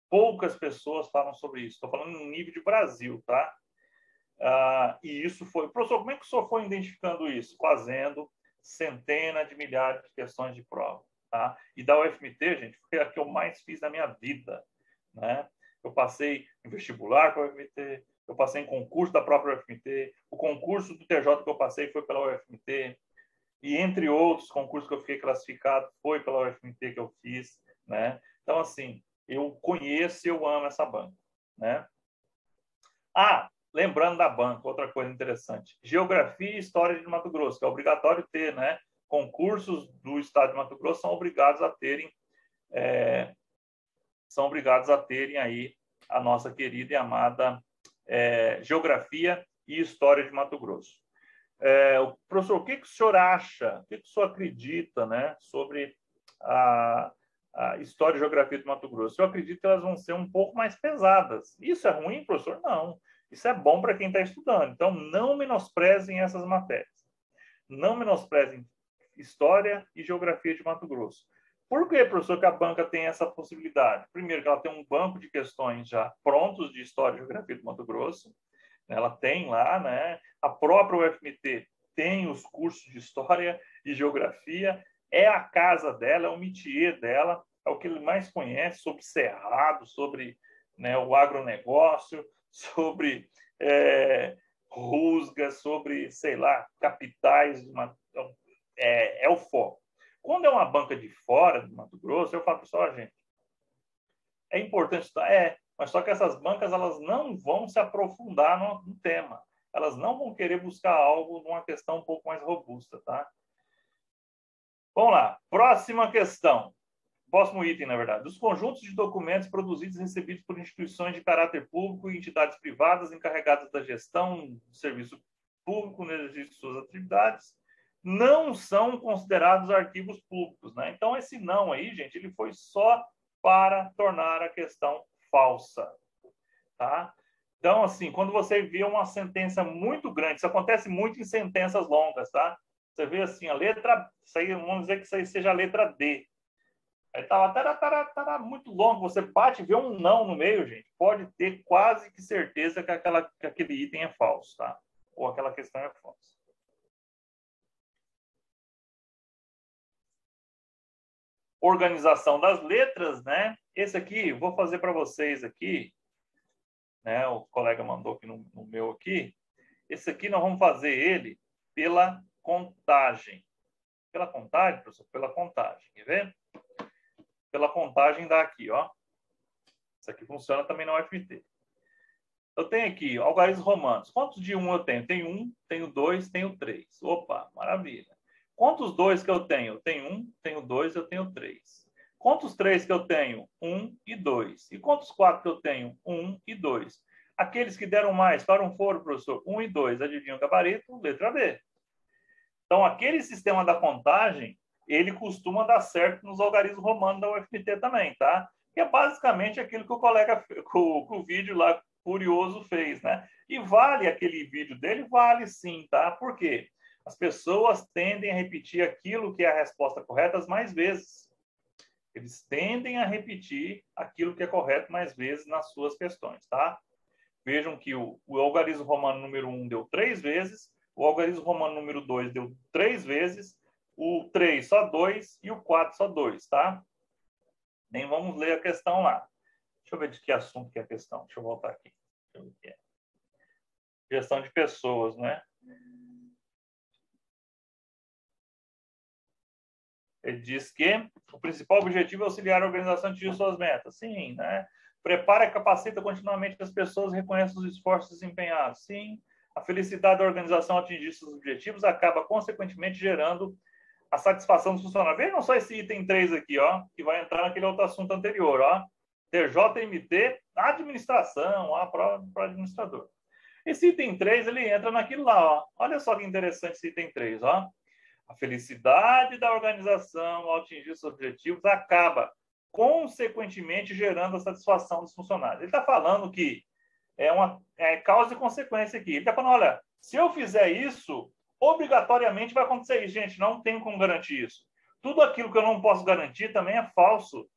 Poucas pessoas falam sobre isso. Estou falando no nível de Brasil, tá? E isso foi... Professor, como é que o senhor foi identificando isso? Fazendo centenas de milhares de questões de prova, tá? E da UFMT, gente, foi a que eu mais fiz na minha vida, né? Eu passei em vestibular com a UFMT, eu passei em concurso da própria UFMT, o concurso do TJ que eu passei foi pela UFMT, e entre outros concursos que eu fiquei classificado, foi pela UFMT que eu fiz, né? Então, assim, eu conheço e eu amo essa banca, né? Lembrando da banca, outra coisa interessante. Geografia e História de Mato Grosso, que é obrigatório ter, né? Concursos do Estado de Mato Grosso são obrigados a terem aí a nossa querida e amada Geografia e História de Mato Grosso. Professor, o que o senhor acha, o que o senhor acredita, né, sobre a História e Geografia de Mato Grosso? Eu acredito que elas vão ser um pouco mais pesadas. Isso é ruim, professor? Não. Isso é bom para quem está estudando. Então, não menosprezem essas matérias. Não menosprezem História e Geografia de Mato Grosso. Por que, professor, que a banca tem essa possibilidade? Primeiro, que ela tem um banco de questões já prontos de História e Geografia de Mato Grosso. Ela tem lá, né? A própria UFMT tem os cursos de História e Geografia. É a casa dela, é o métier dela, é o que ele mais conhece sobre cerrado, sobre, né, o agronegócio, sobre rusga, sobre, sei lá, capitais. É o foco. Quando é uma banca de fora do Mato Grosso, eu falo, pessoal, gente, É importante estudar? Mas só que essas bancas elas não vão se aprofundar no tema. Elas não vão querer buscar algo numa questão um pouco mais robusta, tá? Vamos lá. Próxima questão. Próximo item, na verdade. Dos conjuntos de documentos produzidos e recebidos por instituições de caráter público e entidades privadas encarregadas da gestão do serviço público no exercício de suas atividades, não são considerados arquivos públicos, né? Então, esse não aí, gente, ele foi só para tornar a questão falsa, tá? Então, assim, quando você vê uma sentença muito grande, isso acontece muito em sentenças longas, tá? Você vê assim, a letra, isso aí, vamos dizer que isso aí seja a letra D. Aí tá lá, muito longo, você bate e vê um não no meio, gente, pode ter quase que certeza que aquele item é falso, tá? Ou aquela questão é falsa. Organização das letras, né? Esse aqui, vou fazer para vocês aqui, né? O colega mandou aqui no meu aqui. Esse aqui nós vamos fazer ele pela contagem. Pela contagem, professor? Pela contagem, quer ver? Pela contagem dá aqui, ó. Isso aqui funciona também no UFMT. Eu tenho aqui algarismos romanos. Quantos de 1 eu tenho? Tenho 1, tenho 2, tenho 3. Opa, maravilha. Quantos 2 que eu tenho? Eu tenho 1, tenho 2, eu tenho 3. Quantos 3 que eu tenho? 1 e 2. E quantos 4 que eu tenho? 1 e 2. Aqueles que deram mais, para um foro, professor? 1 e 2. Adivinha o gabarito? Letra B. Então, aquele sistema da contagem, ele costuma dar certo nos algarismos romanos da UFMT também, tá? Que é basicamente aquilo que o colega, com o vídeo lá, curioso, fez, né? E vale aquele vídeo dele? Vale sim, tá? Por quê? As pessoas tendem a repetir aquilo que é a resposta correta mais vezes. Eles tendem a repetir aquilo que é correto mais vezes nas suas questões, tá? Vejam que o algarismo romano número 1 deu 3 vezes, o algarismo romano número 2 deu 3 vezes, o 3 só 2 e o 4 só 2, tá? Nem vamos ler a questão lá. Deixa eu ver de que assunto que é a questão. Deixa eu voltar aqui. Deixa eu ver o que é. Gestão de pessoas, né? Ele diz que o principal objetivo é auxiliar a organização a atingir suas metas. Sim, né? Prepara e capacita continuamente as pessoas e reconhece os esforços desempenhados. Sim. A felicidade da organização a atingir seus objetivos acaba, consequentemente, gerando a satisfação dos funcionários. Vejam só esse item 3 aqui, ó, que vai entrar naquele outro assunto anterior, ó. TJMT, administração, a prova para administrador. Esse item 3, ele entra naquilo lá, ó. Olha só que interessante esse item 3, ó. A felicidade da organização ao atingir seus objetivos acaba, consequentemente, gerando a satisfação dos funcionários. Ele está falando que é causa e consequência aqui. Ele está falando, olha, se eu fizer isso, obrigatoriamente vai acontecer isso. Gente, não tem como garantir isso. Tudo aquilo que eu não posso garantir também é falso.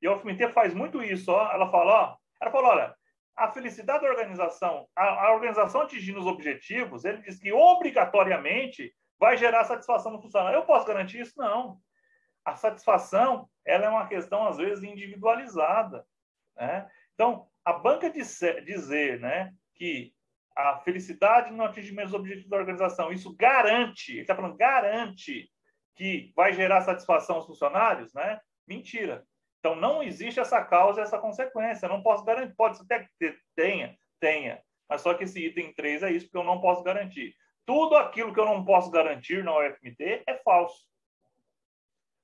E a UFMT faz muito isso, ó. Ela falou, olha, a felicidade da organização, a organização atingindo os objetivos, ele diz que obrigatoriamente vai gerar satisfação no funcionário. Eu posso garantir isso? Não. A satisfação, ela é uma questão, às vezes, individualizada, né? Então, a banca dizer, né, que a felicidade no atingimento dos objetivos da organização, isso garante, ele está falando, garante que vai gerar satisfação aos funcionários, né? Mentira. Então, não existe essa causa e essa consequência. Eu não posso garantir. Pode até que tenha. Mas só que esse item 3 é isso, porque eu não posso garantir. Tudo aquilo que eu não posso garantir na UFMT é falso.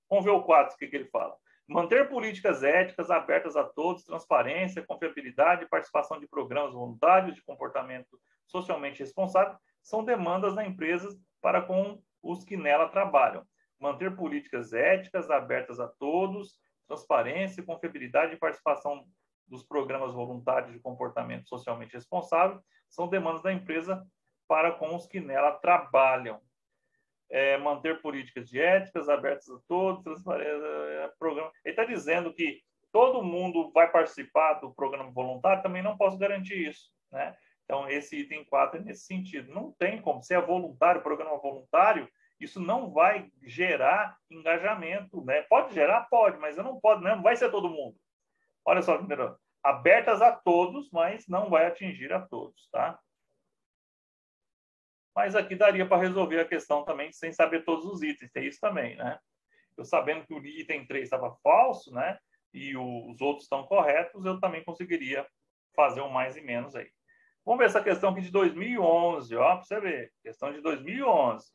Vamos ver o 4, o que ele fala. Manter políticas éticas abertas a todos, transparência, confiabilidade e participação de programas voluntários de comportamento socialmente responsável são demandas da empresa para com os que nela trabalham. Manter políticas éticas abertas a todos, transparência, confiabilidade e participação dos programas voluntários de comportamento socialmente responsável são demandas da empresa para com os que nela trabalham. Manter políticas de éticas abertas a todos, transparência, programa. Ele está dizendo que todo mundo vai participar do programa voluntário, também não posso garantir isso, né? Então, esse item 4 é nesse sentido. Não tem como. Se é voluntário, programa voluntário, isso não vai gerar engajamento, né? Pode gerar? Pode, mas não pode, não vai ser todo mundo. Olha só, primeiro, abertas a todos, mas não vai atingir a todos, tá? Mas aqui daria para resolver a questão também sem saber todos os itens, tem isso também, né? Eu sabendo que o item 3 estava falso, né? e os outros estão corretos, eu também conseguiria fazer um mais e menos aí. Vamos ver essa questão aqui de 2011, ó, para você ver. Questão de 2011.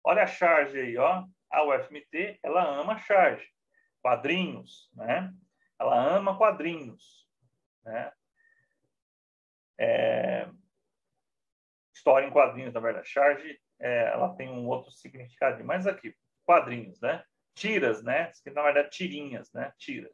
Olha a charge aí, ó. A UFMT, ela ama charge. Quadrinhos, né? Ela ama quadrinhos, né? História em quadrinhos, na verdade. Charge, ela tem um outro significado. Mas aqui, quadrinhos, né? Tiras, né? Que na verdade tirinhas, né? Tira.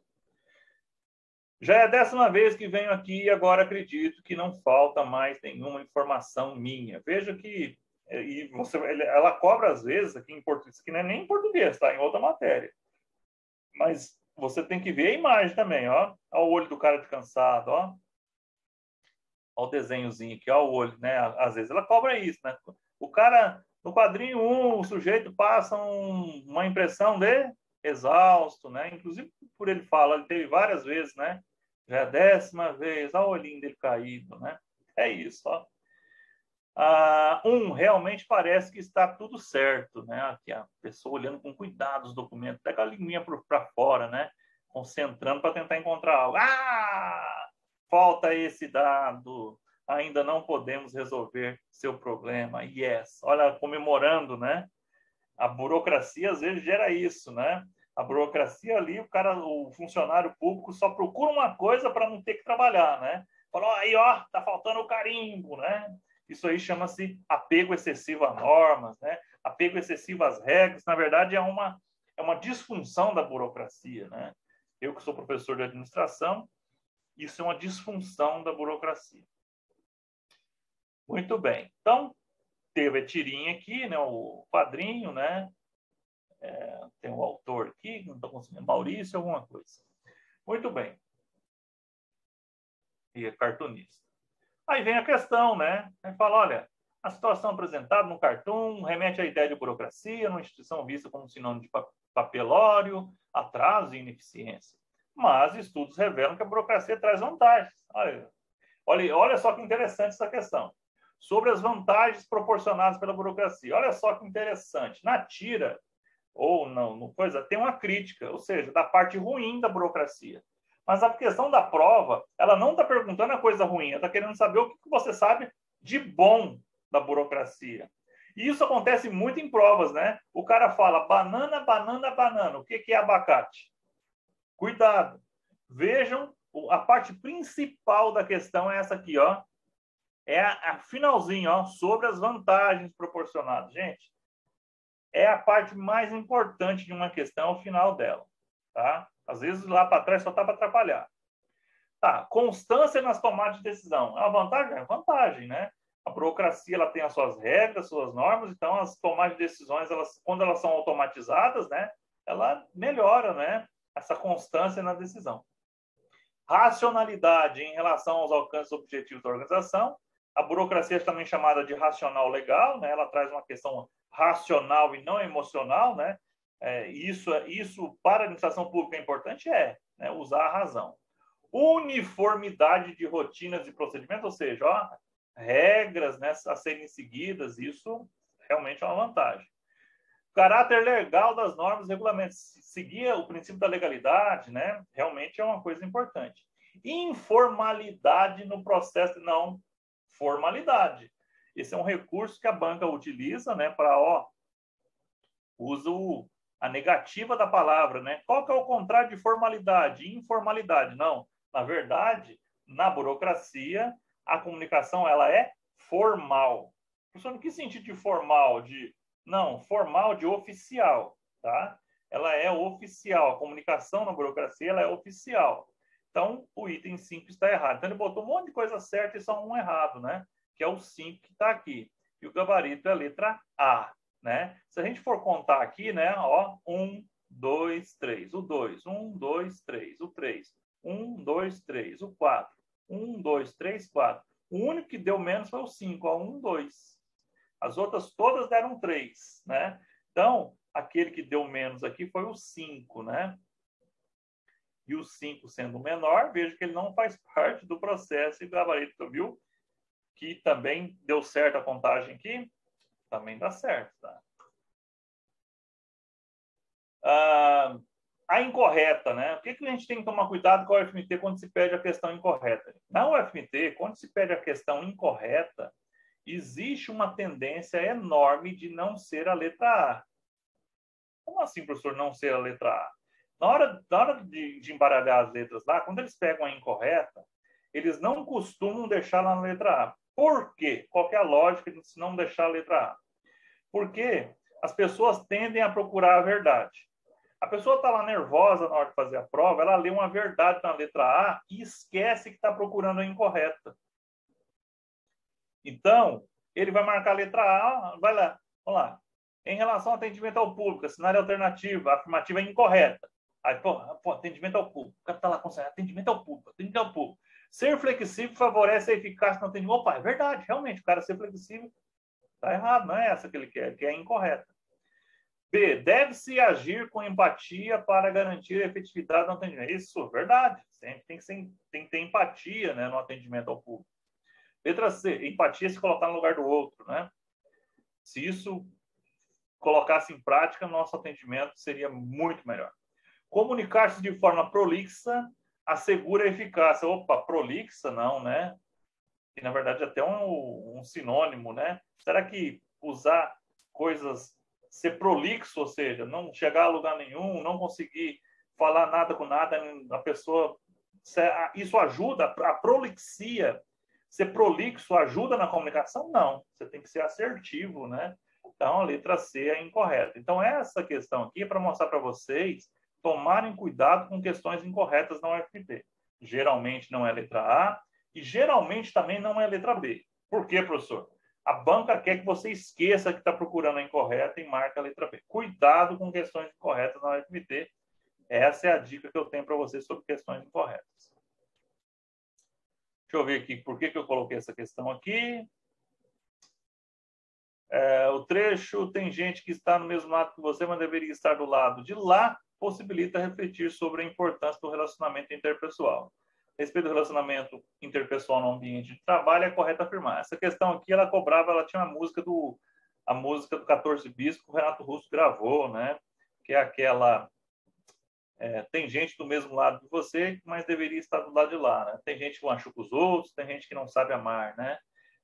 Já é a 10ª vez que venho aqui e agora acredito que não falta mais nenhuma informação minha. Veja que ela cobra às vezes aqui em português, que não é nem em português, tá? Em outra matéria. Mas você tem que ver a imagem também, ó. Olha o olho do cara de cansado, ó. Olha o desenhozinho aqui, ó, o olho, né? Às vezes ela cobra isso, né? O cara, no quadrinho 1, o sujeito passa uma impressão de exausto, né? Inclusive, por ele fala, ele teve várias vezes, né? Já é a 10ª vez, olha o olhinho dele caído, né? É isso, ó. Realmente parece que está tudo certo, né? Aqui a pessoa olhando com cuidado os documentos, até com a linguinha para fora, né? Concentrando para tentar encontrar algo. Falta esse dado, ainda não podemos resolver seu problema. Yes, olha, comemorando, né? A burocracia às vezes gera isso, né? A burocracia ali, o funcionário público só procura uma coisa para não ter que trabalhar, né? Falou, aí, ó, tá faltando o carimbo, né? Isso aí chama-se apego excessivo a normas, né? Apego excessivo às regras. Na verdade, é uma disfunção da burocracia, né? Eu que sou professor de administração, isso é uma disfunção da burocracia. Muito bem. Então, teve a tirinha aqui, né? O quadrinho, né? Tem o autor aqui, não estou conseguindo, Maurício, alguma coisa. Muito bem. E é cartunista. Aí vem a questão, né? Aí fala, olha, a situação apresentada no cartoon remete à ideia de burocracia, numa instituição vista como sinônimo de papelório, atraso e ineficiência. Mas estudos revelam que a burocracia traz vantagens. Olha só que interessante essa questão. Sobre as vantagens proporcionadas pela burocracia. Olha só que interessante. Na tira, ou no coisa, tem uma crítica, ou seja, da parte ruim da burocracia. Mas a questão da prova, ela não está perguntando a coisa ruim, ela está querendo saber o que você sabe de bom da burocracia. E isso acontece muito em provas, né? O cara fala banana, banana, banana. O que é abacate? Cuidado. Vejam, a parte principal da questão é essa aqui, ó. É a finalzinho, ó, sobre as vantagens proporcionadas. Gente, é a parte mais importante de uma questão, o final dela, tá? Às vezes lá para trás só está para atrapalhar. Tá, constância nas tomadas de decisão. É uma vantagem? É uma vantagem, né? A burocracia ela tem as suas regras, suas normas, então as tomadas de decisões, quando elas são automatizadas, né, ela melhora, né, essa constância na decisão. Racionalidade em relação aos alcances objetivos da organização. A burocracia é também chamada de racional legal, né? Ela traz uma questão racional e não emocional, né? Isso para a administração pública é importante, né? Usar a razão. Uniformidade de rotinas e procedimentos, ou seja, ó, regras, né, a serem seguidas, isso realmente é uma vantagem. Caráter legal das normas e regulamentos, seguir o princípio da legalidade, né, realmente é uma coisa importante. Informalidade no processo, não formalidade. Esse é um recurso que a banca utiliza, né, para, usa a negativa da palavra, né? Qual que é o contrário de formalidade? Informalidade, não. Na verdade, na burocracia, a comunicação ela é formal. Professor, em que sentido de formal? Não, formal de oficial, tá? Ela é oficial. A comunicação na burocracia ela é oficial. Então, o item 5 está errado. Então, ele botou um monte de coisa certa e só um errado, né? Que é o 5 que está aqui. E o gabarito é a letra A, né? Se a gente for contar aqui, né? Ó, 1, 2, 3. O 2, 1, 2, 3. O 3, 1, 2, 3. O 4, 1, 2, 3, 4. O único que deu menos foi o 5, ó, 1, 2. As outras todas deram 3, né? Então, aquele que deu menos aqui foi o 5, né? E o 5 sendo menor, veja que ele não faz parte do processo e gabarito, viu? Que também deu certo a contagem aqui. Também dá certo, tá? a incorreta, né? Por que a gente tem que tomar cuidado com a UFMT quando se pede a questão incorreta? Na UFMT, quando se pede a questão incorreta, existe uma tendência enorme de não ser a letra A. Como assim, professor, não ser a letra A? Na hora de embaralhar as letras lá, quando eles pegam a incorreta, eles não costumam deixar lá na letra A. Por quê? Qual que é a lógica de não deixar a letra A? Porque as pessoas tendem a procurar a verdade. A pessoa está lá nervosa na hora de fazer a prova, ela lê uma verdade na letra A e esquece que está procurando a incorreta. Então, ele vai marcar a letra A, vai lá, vamos lá. Em relação ao atendimento ao público, cenário alternativo, a afirmativa é incorreta. Aí, atendimento ao público. O cara está lá com atendimento ao público, atendimento ao público. Ser flexível favorece a eficácia no atendimento. Opa, é verdade, realmente, o cara ser flexível está errado, não é essa que ele quer, que é incorreta. B, deve-se agir com empatia para garantir a efetividade no atendimento. Isso, verdade. Sempre tem que ter empatia, né, no atendimento ao público. Letra C, empatia se colocar no lugar do outro, né? Se isso colocasse em prática, nosso atendimento seria muito melhor. Comunicar-se de forma prolixa assegura a eficácia. Opa, prolixa não, né? Que na verdade é até um sinônimo, né? Será que usar coisas, ser prolixo, ou seja, não chegar a lugar nenhum, não conseguir falar nada com nada, a pessoa... Isso ajuda, a prolixia, ser prolixo ajuda na comunicação? Não, você tem que ser assertivo, né? Então, a letra C é incorreta. Então, essa questão aqui é para mostrar para vocês tomarem cuidado com questões incorretas na UFMT. Geralmente não é letra A e geralmente também não é letra B. Por quê, professor? A banca quer que você esqueça que está procurando a incorreta e marca a letra B. Cuidado com questões incorretas na UFMT. Essa é a dica que eu tenho para vocês sobre questões incorretas. Deixa eu ver aqui por que eu coloquei essa questão aqui. O trecho, tem gente que está no mesmo lado que você, mas deveria estar do lado de lá, possibilita refletir sobre a importância do relacionamento interpessoal. A respeito do relacionamento interpessoal no ambiente de trabalho, é correto afirmar. Essa questão aqui, ela tinha a música do 14 Bis que o Renato Russo gravou, né? Que é aquela... tem gente do mesmo lado que você, mas deveria estar do lado de lá, né? Tem gente que machuca os outros, tem gente que não sabe amar, né?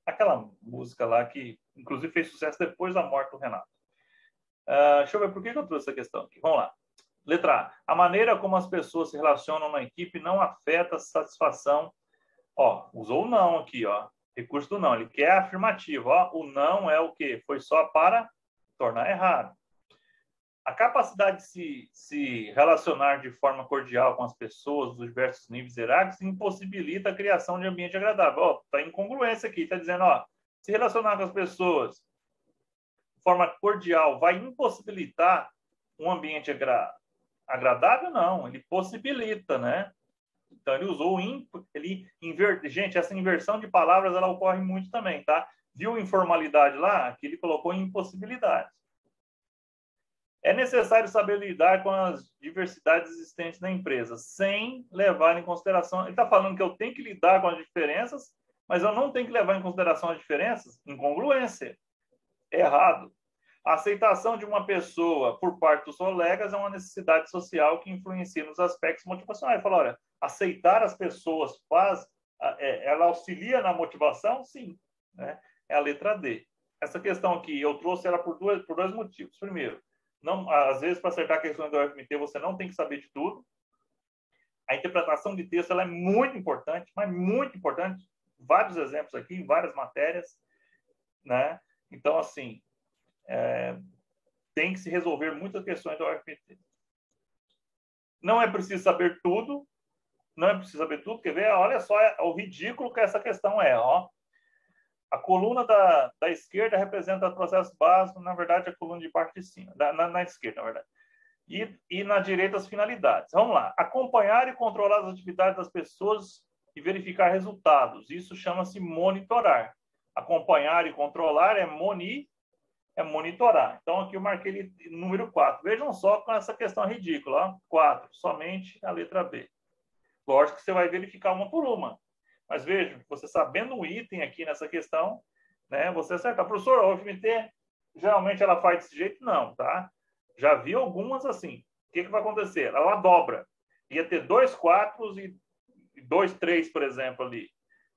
Aquela música lá que, inclusive, fez sucesso depois da morte do Renato. Deixa eu ver por que eu trouxe essa questão aqui. Vamos lá. Letra A. A maneira como as pessoas se relacionam na equipe não afeta a satisfação. Ó, usou o não aqui, ó. Recurso do não. Ele quer a afirmativa. Ó. O não é o quê? Foi só para tornar errado. A capacidade de se relacionar de forma cordial com as pessoas dos diversos níveis hierárquicos impossibilita a criação de ambiente agradável. Está incongruência aqui, está dizendo, ó, se relacionar com as pessoas de forma cordial vai impossibilitar um ambiente agradável? Não, ele possibilita, né? Então, ele usou gente, essa inversão de palavras, ela ocorre muito também, tá? Viu informalidade lá? Aqui ele colocou impossibilidade. É necessário saber lidar com as diversidades existentes na empresa, sem levar em consideração... Ele está falando que eu tenho que lidar com as diferenças, mas eu não tenho que levar em consideração as diferenças? Incongruência. Errado. A aceitação de uma pessoa por parte dos colegas é uma necessidade social que influencia nos aspectos motivacionais. Ele fala, olha, aceitar as pessoas ela auxilia na motivação? Sim. Né? É a letra D. Essa questão aqui, eu trouxe ela por dois motivos. Primeiro, às vezes, para acertar questões do UFMT, você não tem que saber de tudo. A interpretação de texto ela é muito importante, mas muito importante. Vários exemplos aqui, em várias matérias. Né? Então, assim, tem que se resolver muitas questões do UFMT. Não é preciso saber tudo. Não é preciso saber tudo. Quer ver? Olha só o ridículo que essa questão é. Ó. A coluna da esquerda representa o processo básico, na verdade, a coluna de baixo de cima, na esquerda, na verdade. E na direita, as finalidades. Vamos lá. Acompanhar e controlar as atividades das pessoas e verificar resultados. Isso chama-se monitorar. Acompanhar e controlar é monitorar. Então, aqui eu marquei número 4. Vejam só com essa questão ridícula. Ó. 4. Somente a letra B. Lógico que você vai verificar uma por uma. Mas veja, você sabendo um item aqui nessa questão, né, você acerta. Professor, a UFMT, geralmente ela faz desse jeito? Não, tá? Já vi algumas assim. que vai acontecer? Ela dobra. Ia ter 2 4 e 2 3, por exemplo, ali.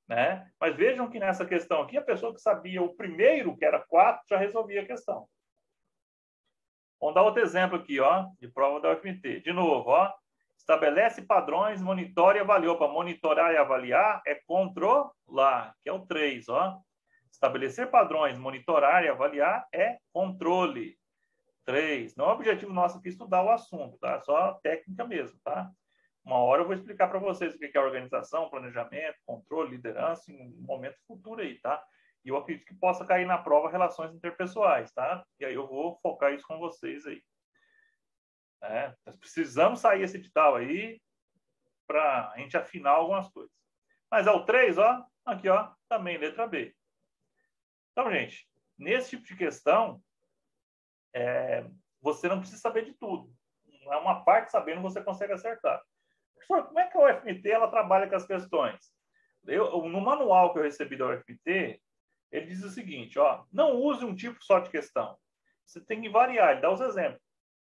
Né? Mas vejam que nessa questão aqui, a pessoa que sabia o primeiro, que era 4, já resolvia a questão. Vamos dar outro exemplo aqui, ó, de prova da UFMT. De novo, ó, estabelece padrões, monitora e avalia. Para monitorar e avaliar é controlar, que é o 3, ó. Estabelecer padrões, monitorar e avaliar é controle. 3. Não é o objetivo nosso aqui estudar o assunto, tá? Só técnica mesmo, tá? Uma hora eu vou explicar para vocês o que é organização, planejamento, controle, liderança em um momento futuro aí, tá? E eu acredito que possa cair na prova relações interpessoais, tá? E aí eu vou focar isso com vocês aí. Nós precisamos sair esse edital aí para a gente afinar algumas coisas. Mas é o 3, ó, aqui, ó, também letra B. Então, gente, nesse tipo de questão, você não precisa saber de tudo. Não é uma parte sabendo você consegue acertar. Professor, como é que a UFMT ela trabalha com as questões? No manual que eu recebi da UFMT, ele diz o seguinte, ó, não use um tipo só de questão. Você tem que variar, ele dá os exemplos.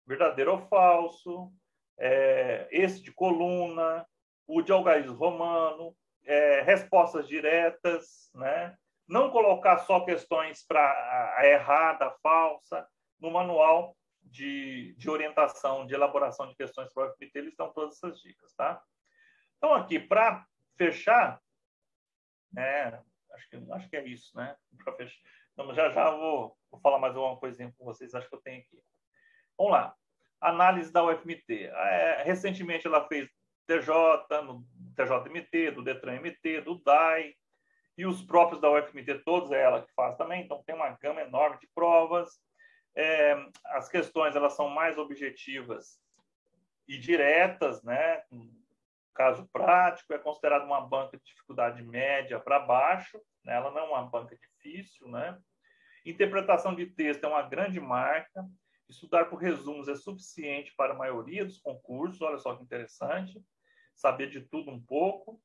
Verdadeiro ou falso, esse de coluna, o de algarismo romano, respostas diretas, né? Não colocar só questões para a errada, a falsa. No manual de orientação, de elaboração de questões para o UFMT, eles dão todas essas dicas, tá? Então, aqui, para fechar, acho que é isso, né? Para fechar. Então, já vou falar mais uma coisinha com vocês, acho que eu tenho aqui. Vamos lá. Análise da UFMT. Recentemente, ela fez TJ, no TJMT, do DETRAN-MT, do DAI, e os próprios da UFMT, todos é ela que faz também, então tem uma gama enorme de provas. As questões elas são mais objetivas e diretas, né? Caso prático, é considerado uma banca de dificuldade média para baixo, né? Ela não é uma banca difícil, né? Interpretação de texto é uma grande marca. Estudar por resumos é suficiente para a maioria dos concursos, olha só que interessante. Saber de tudo um pouco.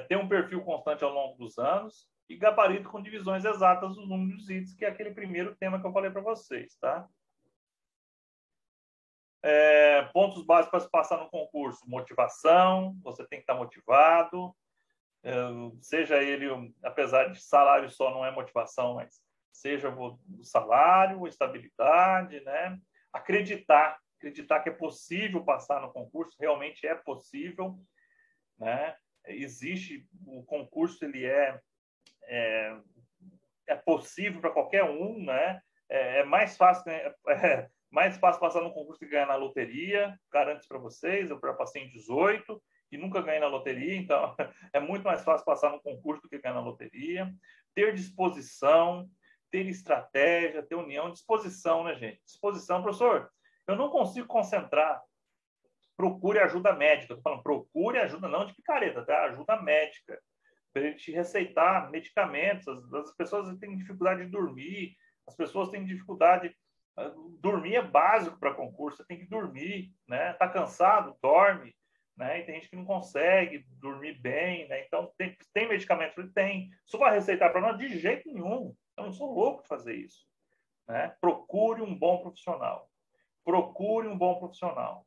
Ter um perfil constante ao longo dos anos. E gabarito com divisões exatas dos números dos itens, que é aquele primeiro tema que eu falei para vocês, tá? Pontos básicos para se passar no concurso. Motivação, você tem que estar motivado. Seja ele, apesar de salário só não é motivação, mas seja o salário, a estabilidade, né? Acreditar que é possível passar no concurso, realmente é possível, né? Existe, o concurso ele é possível para qualquer um, né? É mais fácil, né? Mais fácil passar no concurso que ganhar na loteria, garanto isso para vocês. Eu já passei em 18 e nunca ganhei na loteria, então é muito mais fácil passar no concurso do que ganhar na loteria. Ter disposição, ter estratégia, ter união, disposição, né, gente? Disposição, professor, eu não consigo concentrar. Procure ajuda médica. Estou falando, procure ajuda não de picareta, tá? Ajuda médica. Para ele te receitar medicamentos. As pessoas têm dificuldade de dormir, as pessoas têm dificuldade. Dormir é básico para concurso, você tem que dormir, né? Tá cansado, dorme, né? E tem gente que não consegue dormir bem, né? Então, tem medicamento? Tem. Isso vai receitar para nós? De jeito nenhum. Eu não sou louco de fazer isso, né? Procure um bom profissional. Procure um bom profissional.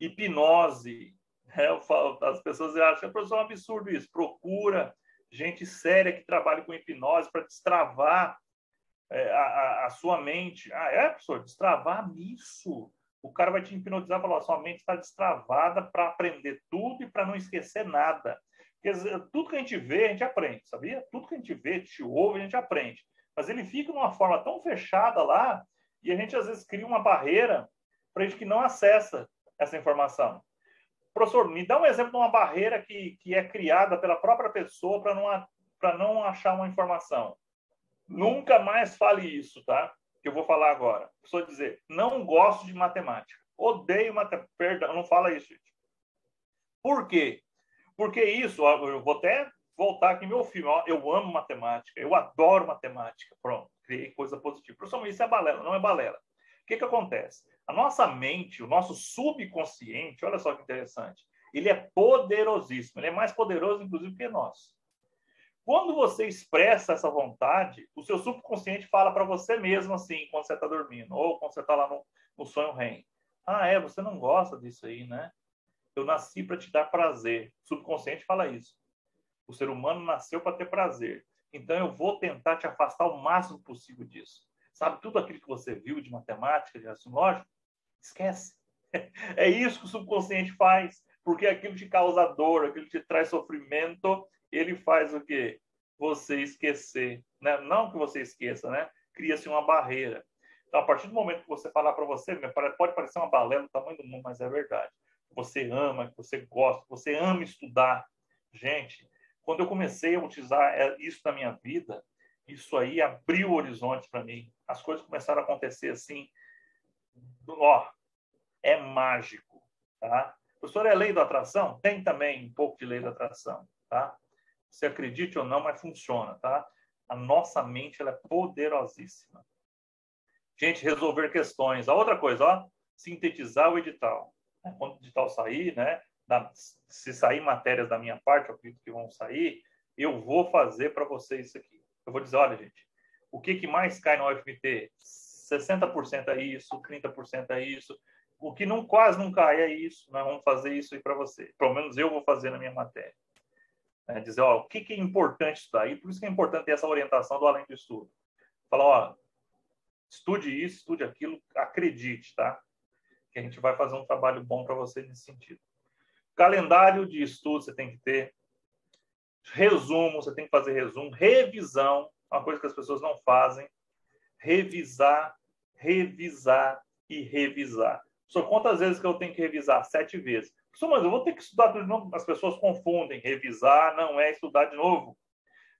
Hipnose. Eu falo, as pessoas acham que é um absurdo isso. Procura gente séria que trabalhe com hipnose para destravar a sua mente. Professor, destravar nisso. O cara vai te hipnotizar e falar, sua mente está destravada para aprender tudo e para não esquecer nada. Porque tudo que a gente vê, a gente aprende, sabia? Tudo que a gente vê, a gente ouve, a gente aprende. Mas ele fica de uma forma tão fechada lá e a gente, às vezes, cria uma barreira para a gente que não acessa essa informação. Professor, me dá um exemplo de uma barreira que é criada pela própria pessoa para não achar uma informação. Nunca mais fale isso, tá? Que eu vou falar agora. A pessoa dizer, não gosto de matemática. Odeio matemática. Perdão, não fala isso, gente. Por quê? Porque isso, eu vou até voltar aqui no meu filme. Eu amo matemática, eu adoro matemática. Pronto, criei coisa positiva. Professor, isso é balela, não é balela. O que acontece? A nossa mente, o nosso subconsciente, olha só que interessante, ele é poderosíssimo. Ele é mais poderoso, inclusive, que nós. Quando você expressa essa vontade, o seu subconsciente fala para você mesmo assim, quando você está dormindo, ou quando você está lá no sonho REM. Ah, você não gosta disso aí, né? Eu nasci para te dar prazer. O subconsciente fala isso. O ser humano nasceu para ter prazer. Então, eu vou tentar te afastar o máximo possível disso. Sabe, tudo aquilo que você viu de matemática, de raciocínio lógico, esquece. É isso que o subconsciente faz. Porque aquilo te causa dor, aquilo te traz sofrimento, ele faz o quê? Você esquecer. Né? Não que você esqueça, né? Cria-se uma barreira. Então, a partir do momento que você falar para você, pode parecer uma balela do tamanho do mundo, mas é verdade. Você ama, que você gosta, que você ama estudar. Gente, quando eu comecei a utilizar isso na minha vida, isso aí abriu horizontes para mim. As coisas começaram a acontecer assim, é mágico, tá? Professor, é lei da atração? Tem também um pouco de lei da atração, tá? Você acredite ou não, mas funciona, tá? A nossa mente, ela é poderosíssima. Gente, resolver questões. A outra coisa, sintetizar o edital. Quando o edital sair, né? Se sair matérias da minha parte, eu acredito que vão sair, eu vou fazer para vocês isso aqui. Eu vou dizer, olha, gente, o que mais cai no UFMT? 60% é isso, 30% é isso. O que quase não cai é isso. Nós vamos fazer isso aí para você. Pelo menos eu vou fazer na minha matéria. Dizer, o que é importante estudar. E por isso que é importante ter essa orientação do além do estudo. Falar, estude isso, estude aquilo, acredite, tá? Que a gente vai fazer um trabalho bom para você nesse sentido. Calendário de estudo você tem que ter. Resumo, você tem que fazer resumo. Revisão, uma coisa que as pessoas não fazem. Revisar, revisar e revisar. Só quantas vezes que eu tenho que revisar? 7 vezes. Mas eu vou ter que estudar tudo de novo. As pessoas confundem. Revisar não é estudar de novo.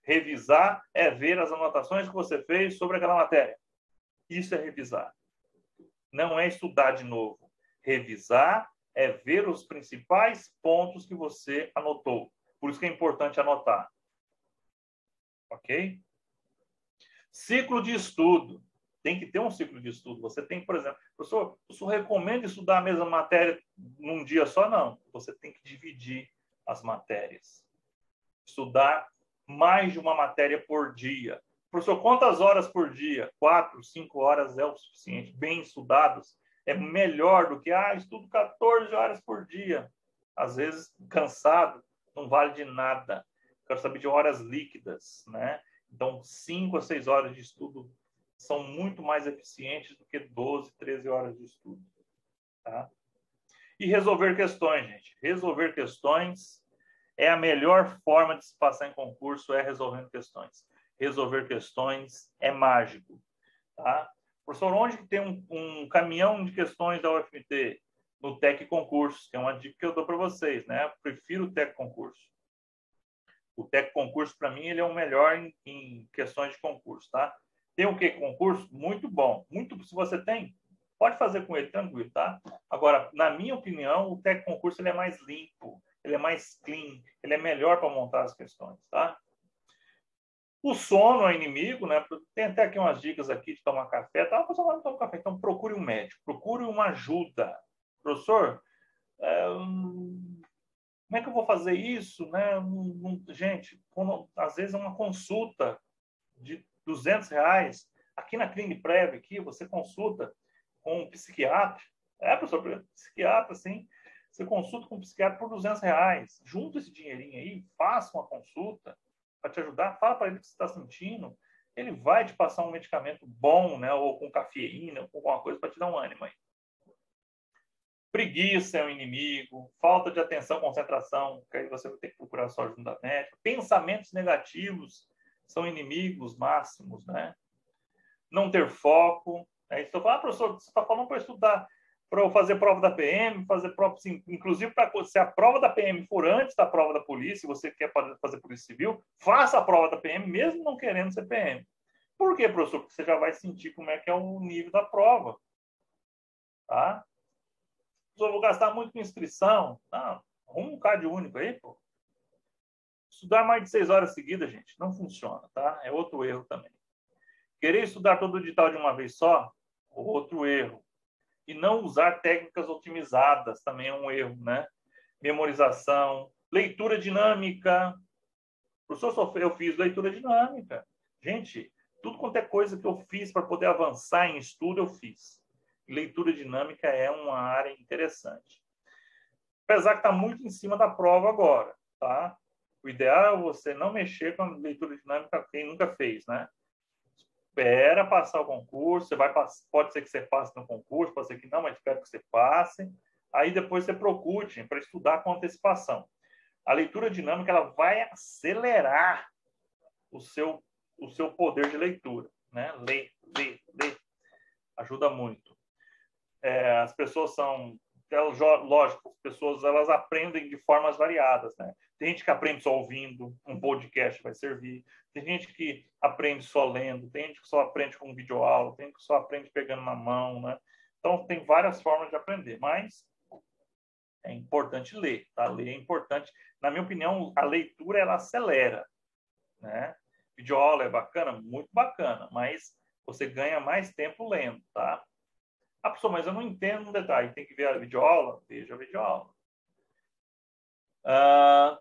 Revisar é ver as anotações que você fez sobre aquela matéria. Isso é revisar. Não é estudar de novo. Revisar é ver os principais pontos que você anotou. Por isso que é importante anotar. Ok? Ciclo de estudo. Tem que ter um ciclo de estudo. Você tem, por exemplo, professor, recomenda estudar a mesma matéria num dia só? Não. Você tem que dividir as matérias. Estudar mais de uma matéria por dia. Professor, quantas horas por dia? 4, 5 horas é o suficiente. Bem estudados é melhor do que, estudo 14 horas por dia. Às vezes, cansado, não vale de nada. Quero saber de horas líquidas, né? Então, 5 a 6 horas de estudo são muito mais eficientes do que 12, 13 horas de estudo. Tá? E resolver questões, gente. Resolver questões é a melhor forma de se passar em concurso, é resolvendo questões. Resolver questões é mágico. Tá? Professor, onde que tem um caminhão de questões da UFMT? No TEC Concurso, que é uma dica que eu dou para vocês, né? Eu prefiro o TEC Concurso. O TEC Concurso, para mim, ele é o melhor em questões de concurso, tá? Tem o que concurso? Muito bom. Se você tem, pode fazer com ele, tranquilo, tá? Agora, na minha opinião, o TEC Concurso ele é mais limpo, ele é mais clean, ele é melhor para montar as questões, tá? O sono é inimigo, né? Tem até aqui umas dicas aqui de tomar café. Tá? A pessoa não toma café, então procure um médico, procure uma ajuda. Professor, como é que eu vou fazer isso, né? Gente, às vezes é uma consulta de R$200. Aqui na Clínica Prev, aqui, você consulta com um psiquiatra. Professor, psiquiatra, sim. Você consulta com um psiquiatra por R$200. Junta esse dinheirinho aí, faça uma consulta para te ajudar. Fala para ele o que você está sentindo. Ele vai te passar um medicamento bom, né? Ou com cafeína, ou com alguma coisa para te dar um ânimo aí. Preguiça é um inimigo, falta de atenção, concentração, que aí você vai ter que procurar sua ajuda médica. Pensamentos negativos são inimigos máximos, né? Não ter foco. Então, professor, você está falando para estudar, para eu fazer prova da PM, fazer prova, sim, inclusive, se a prova da PM for antes da prova da polícia, você quer fazer polícia civil, faça a prova da PM, mesmo não querendo ser PM. Por quê, professor? Porque você já vai sentir como é que é o nível da prova. Tá? Eu vou gastar muito com inscrição. Arruma um CAD único aí, pô. Estudar mais de 6 horas seguidas, gente, não funciona, tá? É outro erro também. Querer estudar todo o edital de uma vez só, outro erro. E não usar técnicas otimizadas também é um erro, né? Memorização, leitura dinâmica. Professor, eu fiz leitura dinâmica. Gente, tudo quanto é coisa que eu fiz para poder avançar em estudo, eu fiz. Leitura dinâmica é uma área interessante. Apesar que está muito em cima da prova agora, tá? O ideal é você não mexer com a leitura dinâmica quem nunca fez, né? Espera passar o concurso, você vai pode ser que você passe no concurso, pode ser que não, mas espero que você passe. Aí depois você procure para estudar com antecipação. A leitura dinâmica ela vai acelerar o seu poder de leitura, né? Ler. Ajuda muito. As pessoas são... lógico, as pessoas elas aprendem de formas variadas, né? Tem gente que aprende só ouvindo, um podcast vai servir. Tem gente que aprende só lendo, tem gente que só aprende com videoaula, tem gente que só aprende pegando na mão, né? Então, tem várias formas de aprender, mas é importante ler, tá? Ler é importante. Na minha opinião, a leitura, ela acelera, né? Videoaula é bacana? Muito bacana, mas você ganha mais tempo lendo, tá? Ah, professor, mas eu não entendo um detalhe. Tem que ver a videoaula? Veja a videoaula.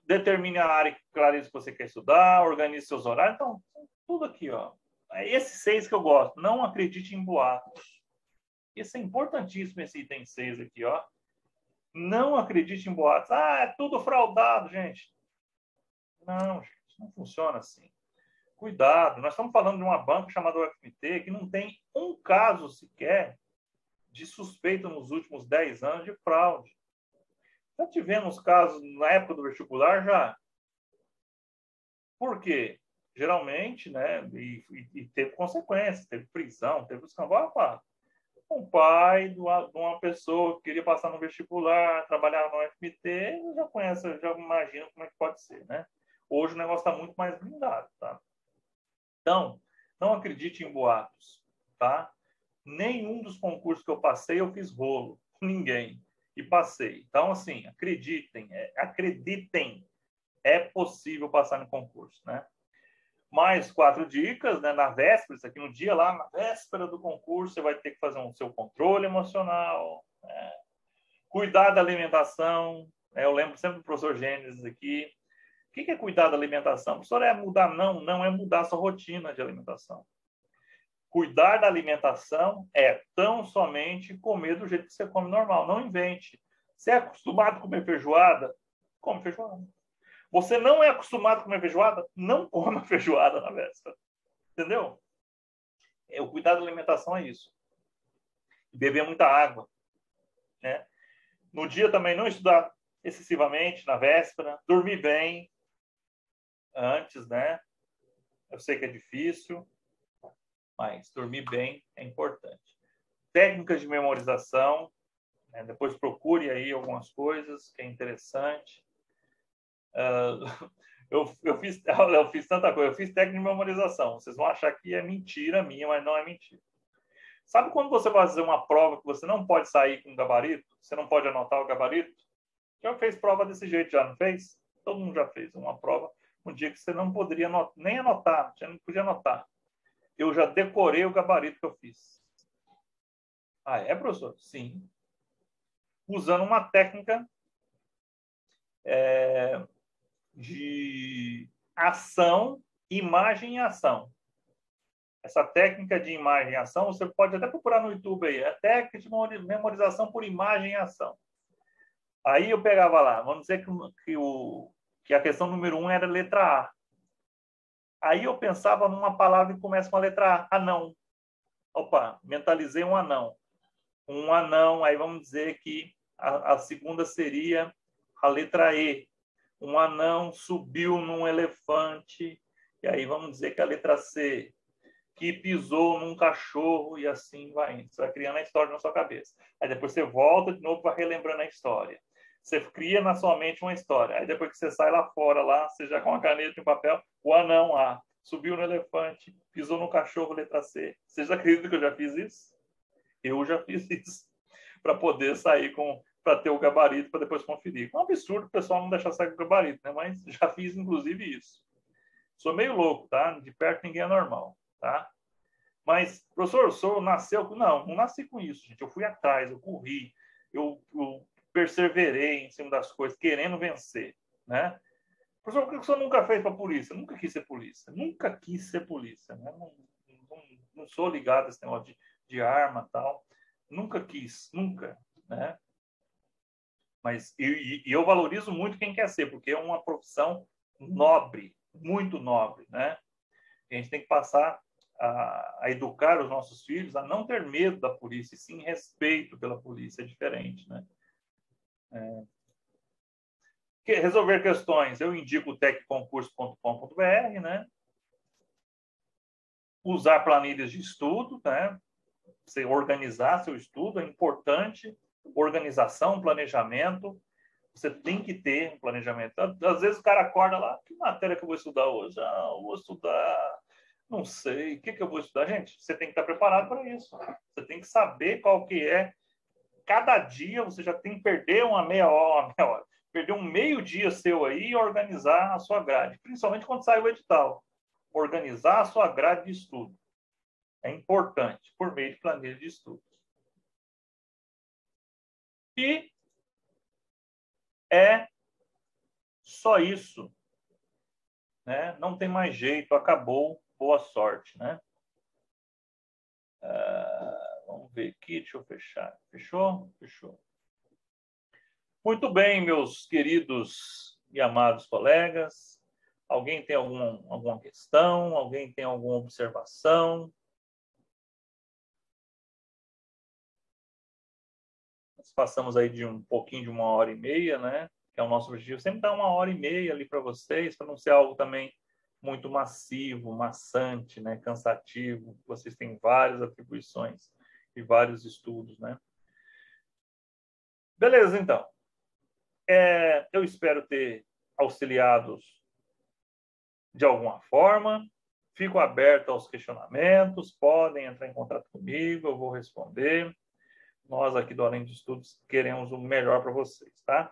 Determine a área clareza que você quer estudar, organize seus horários. Então, tudo aqui, ó. Esses 6 que eu gosto. Não acredite em boatos. Esse é importantíssimo, esse item 6 aqui, ó. Não acredite em boatos. É tudo fraudado, gente. Não, gente, não funciona assim. Cuidado, nós estamos falando de uma banca chamada UFMT que não tem um caso sequer de suspeita nos últimos 10 anos de fraude. Já tivemos casos na época do vestibular já. Por quê? Geralmente, né, e teve consequências, teve prisão, teve escambau. Um pai de uma pessoa que queria passar no vestibular, trabalhar no UFMT, já conhece, já imagina como é que pode ser, né? Hoje o negócio está muito mais blindado, tá? Então, não acredite em boatos, tá? Nenhum dos concursos que eu passei, eu fiz rolo. Ninguém. E passei. Então, assim, acreditem. É possível passar no concurso, né? Mais 4 dicas, né? Na véspera, isso aqui no dia lá, na véspera do concurso, você vai ter que fazer o seu controle emocional, né? Cuidar da alimentação. Eu lembro sempre do professor Gênesis aqui. O que é cuidar da alimentação? Professor, é mudar? Não é mudar a sua rotina de alimentação. Cuidar da alimentação é tão somente comer do jeito que você come normal. Não invente. Você é acostumado a comer feijoada? Come feijoada. Você não é acostumado a comer feijoada? Não coma feijoada na véspera. Entendeu? O cuidado da alimentação é isso. Beber muita água, né? No dia também não estudar excessivamente na véspera. Dormir bem antes, né? Eu sei que é difícil, mas dormir bem é importante. Técnicas de memorização, né? Depois procure aí algumas coisas que é interessante. Eu fiz tanta coisa, eu fiz técnica de memorização. Vocês vão achar que é mentira minha, mas não é mentira. Sabe quando você vai fazer uma prova que você não pode sair com o gabarito? Você não pode anotar o gabarito? Já fez prova desse jeito, já não fez? Todo mundo já fez uma prova um dia que você não poderia nem anotar, você não podia anotar. Eu já decorei o gabarito que eu fiz. É, professor? Sim. Usando uma técnica de ação, imagem e ação. Essa técnica de imagem e ação, você pode até procurar no YouTube aí. É a técnica de memorização por imagem e ação. Aí eu pegava lá, vamos dizer que a questão número 1 era a letra A. Aí eu pensava numa palavra que começa com a letra A, anão. Opa, mentalizei um anão. Um anão, aí vamos dizer que a segunda seria a letra E. Um anão subiu num elefante, e aí vamos dizer que a letra C, que pisou num cachorro, e assim vai indo. Você vai criando a história na sua cabeça. Aí depois você volta de novo para relembrando a história. Você cria na sua mente uma história. Aí depois que você sai lá fora, lá, você já com a caneta e um papel, o anão A, subiu no elefante, pisou no cachorro, letra C. Vocês acreditam que eu já fiz isso? Eu já fiz isso. Para poder sair para ter o gabarito, para depois conferir. É um absurdo o pessoal não deixar sair com o gabarito, né? Mas já fiz, inclusive, isso. Sou meio louco, tá? De perto ninguém é normal, tá? Mas, professor, o senhor nasceu... Não nasci com isso, gente. Eu fui atrás, eu corri, eu perseverei em cima das coisas, querendo vencer, né? Professor, por que o senhor nunca fez para a polícia? Nunca quis ser polícia. Nunca quis ser polícia. Né? Não sou ligado a esse negócio de arma e tal. Nunca quis, nunca. Né? Mas eu valorizo muito quem quer ser, porque é uma profissão nobre, muito nobre. Né? A gente tem que passar a educar os nossos filhos a não ter medo da polícia, e sim respeito pela polícia. É diferente. Né? Resolver questões, eu indico o tecconcurso.com.br, né? Usar planilhas de estudo, né? Você organizar seu estudo é importante. Organização, planejamento. Você tem que ter um planejamento. Às vezes o cara acorda lá, que matéria que eu vou estudar hoje? Ah, eu vou estudar, não sei, o que eu vou estudar? Gente, você tem que estar preparado para isso. Você tem que saber qual que é. Cada dia você já tem que perder uma meia hora. Perder um meio dia seu aí e organizar a sua grade. Principalmente quando sai o edital. Organizar a sua grade de estudo. É importante, por meio de planilha de estudo. E é só isso. Né? Não tem mais jeito, acabou. Boa sorte. Né? Vamos ver aqui, deixa eu fechar. Fechou? Fechou. Muito bem, meus queridos e amados colegas. Alguém tem alguma questão? Alguém tem alguma observação? Nós passamos aí de um pouquinho de 1h30, né? Que é o nosso objetivo. Sempre dar 1h30 ali para vocês, para não ser algo também muito massivo, maçante, né? Cansativo. Vocês têm várias atribuições e vários estudos, né? Beleza, então. Eu espero ter auxiliado de alguma forma. Fico aberto aos questionamentos, podem entrar em contato comigo, eu vou responder. Nós aqui do Além de Estudos queremos o melhor para vocês, tá?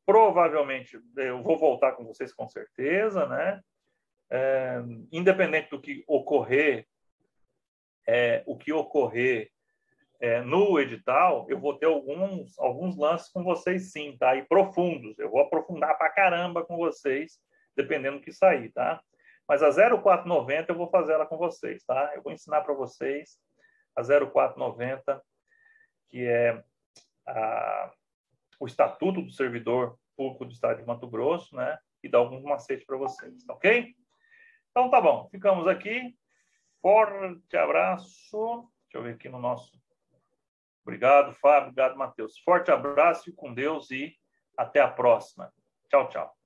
Provavelmente eu vou voltar com vocês com certeza, né? Independente do que ocorrer, no edital, eu vou ter alguns lances com vocês sim, tá? E profundos. Eu vou aprofundar pra caramba com vocês, dependendo do que sair, tá? Mas a 0490 eu vou fazer ela com vocês, tá? Eu vou ensinar para vocês a 0490, que é o Estatuto do Servidor Público do Estado de Mato Grosso, né? E dar alguns macetes para vocês, ok? Então tá bom, ficamos aqui. Forte abraço. Deixa eu ver aqui no nosso... Obrigado, Fábio. Obrigado, Matheus. Forte abraço, e com Deus, e até a próxima. Tchau, tchau.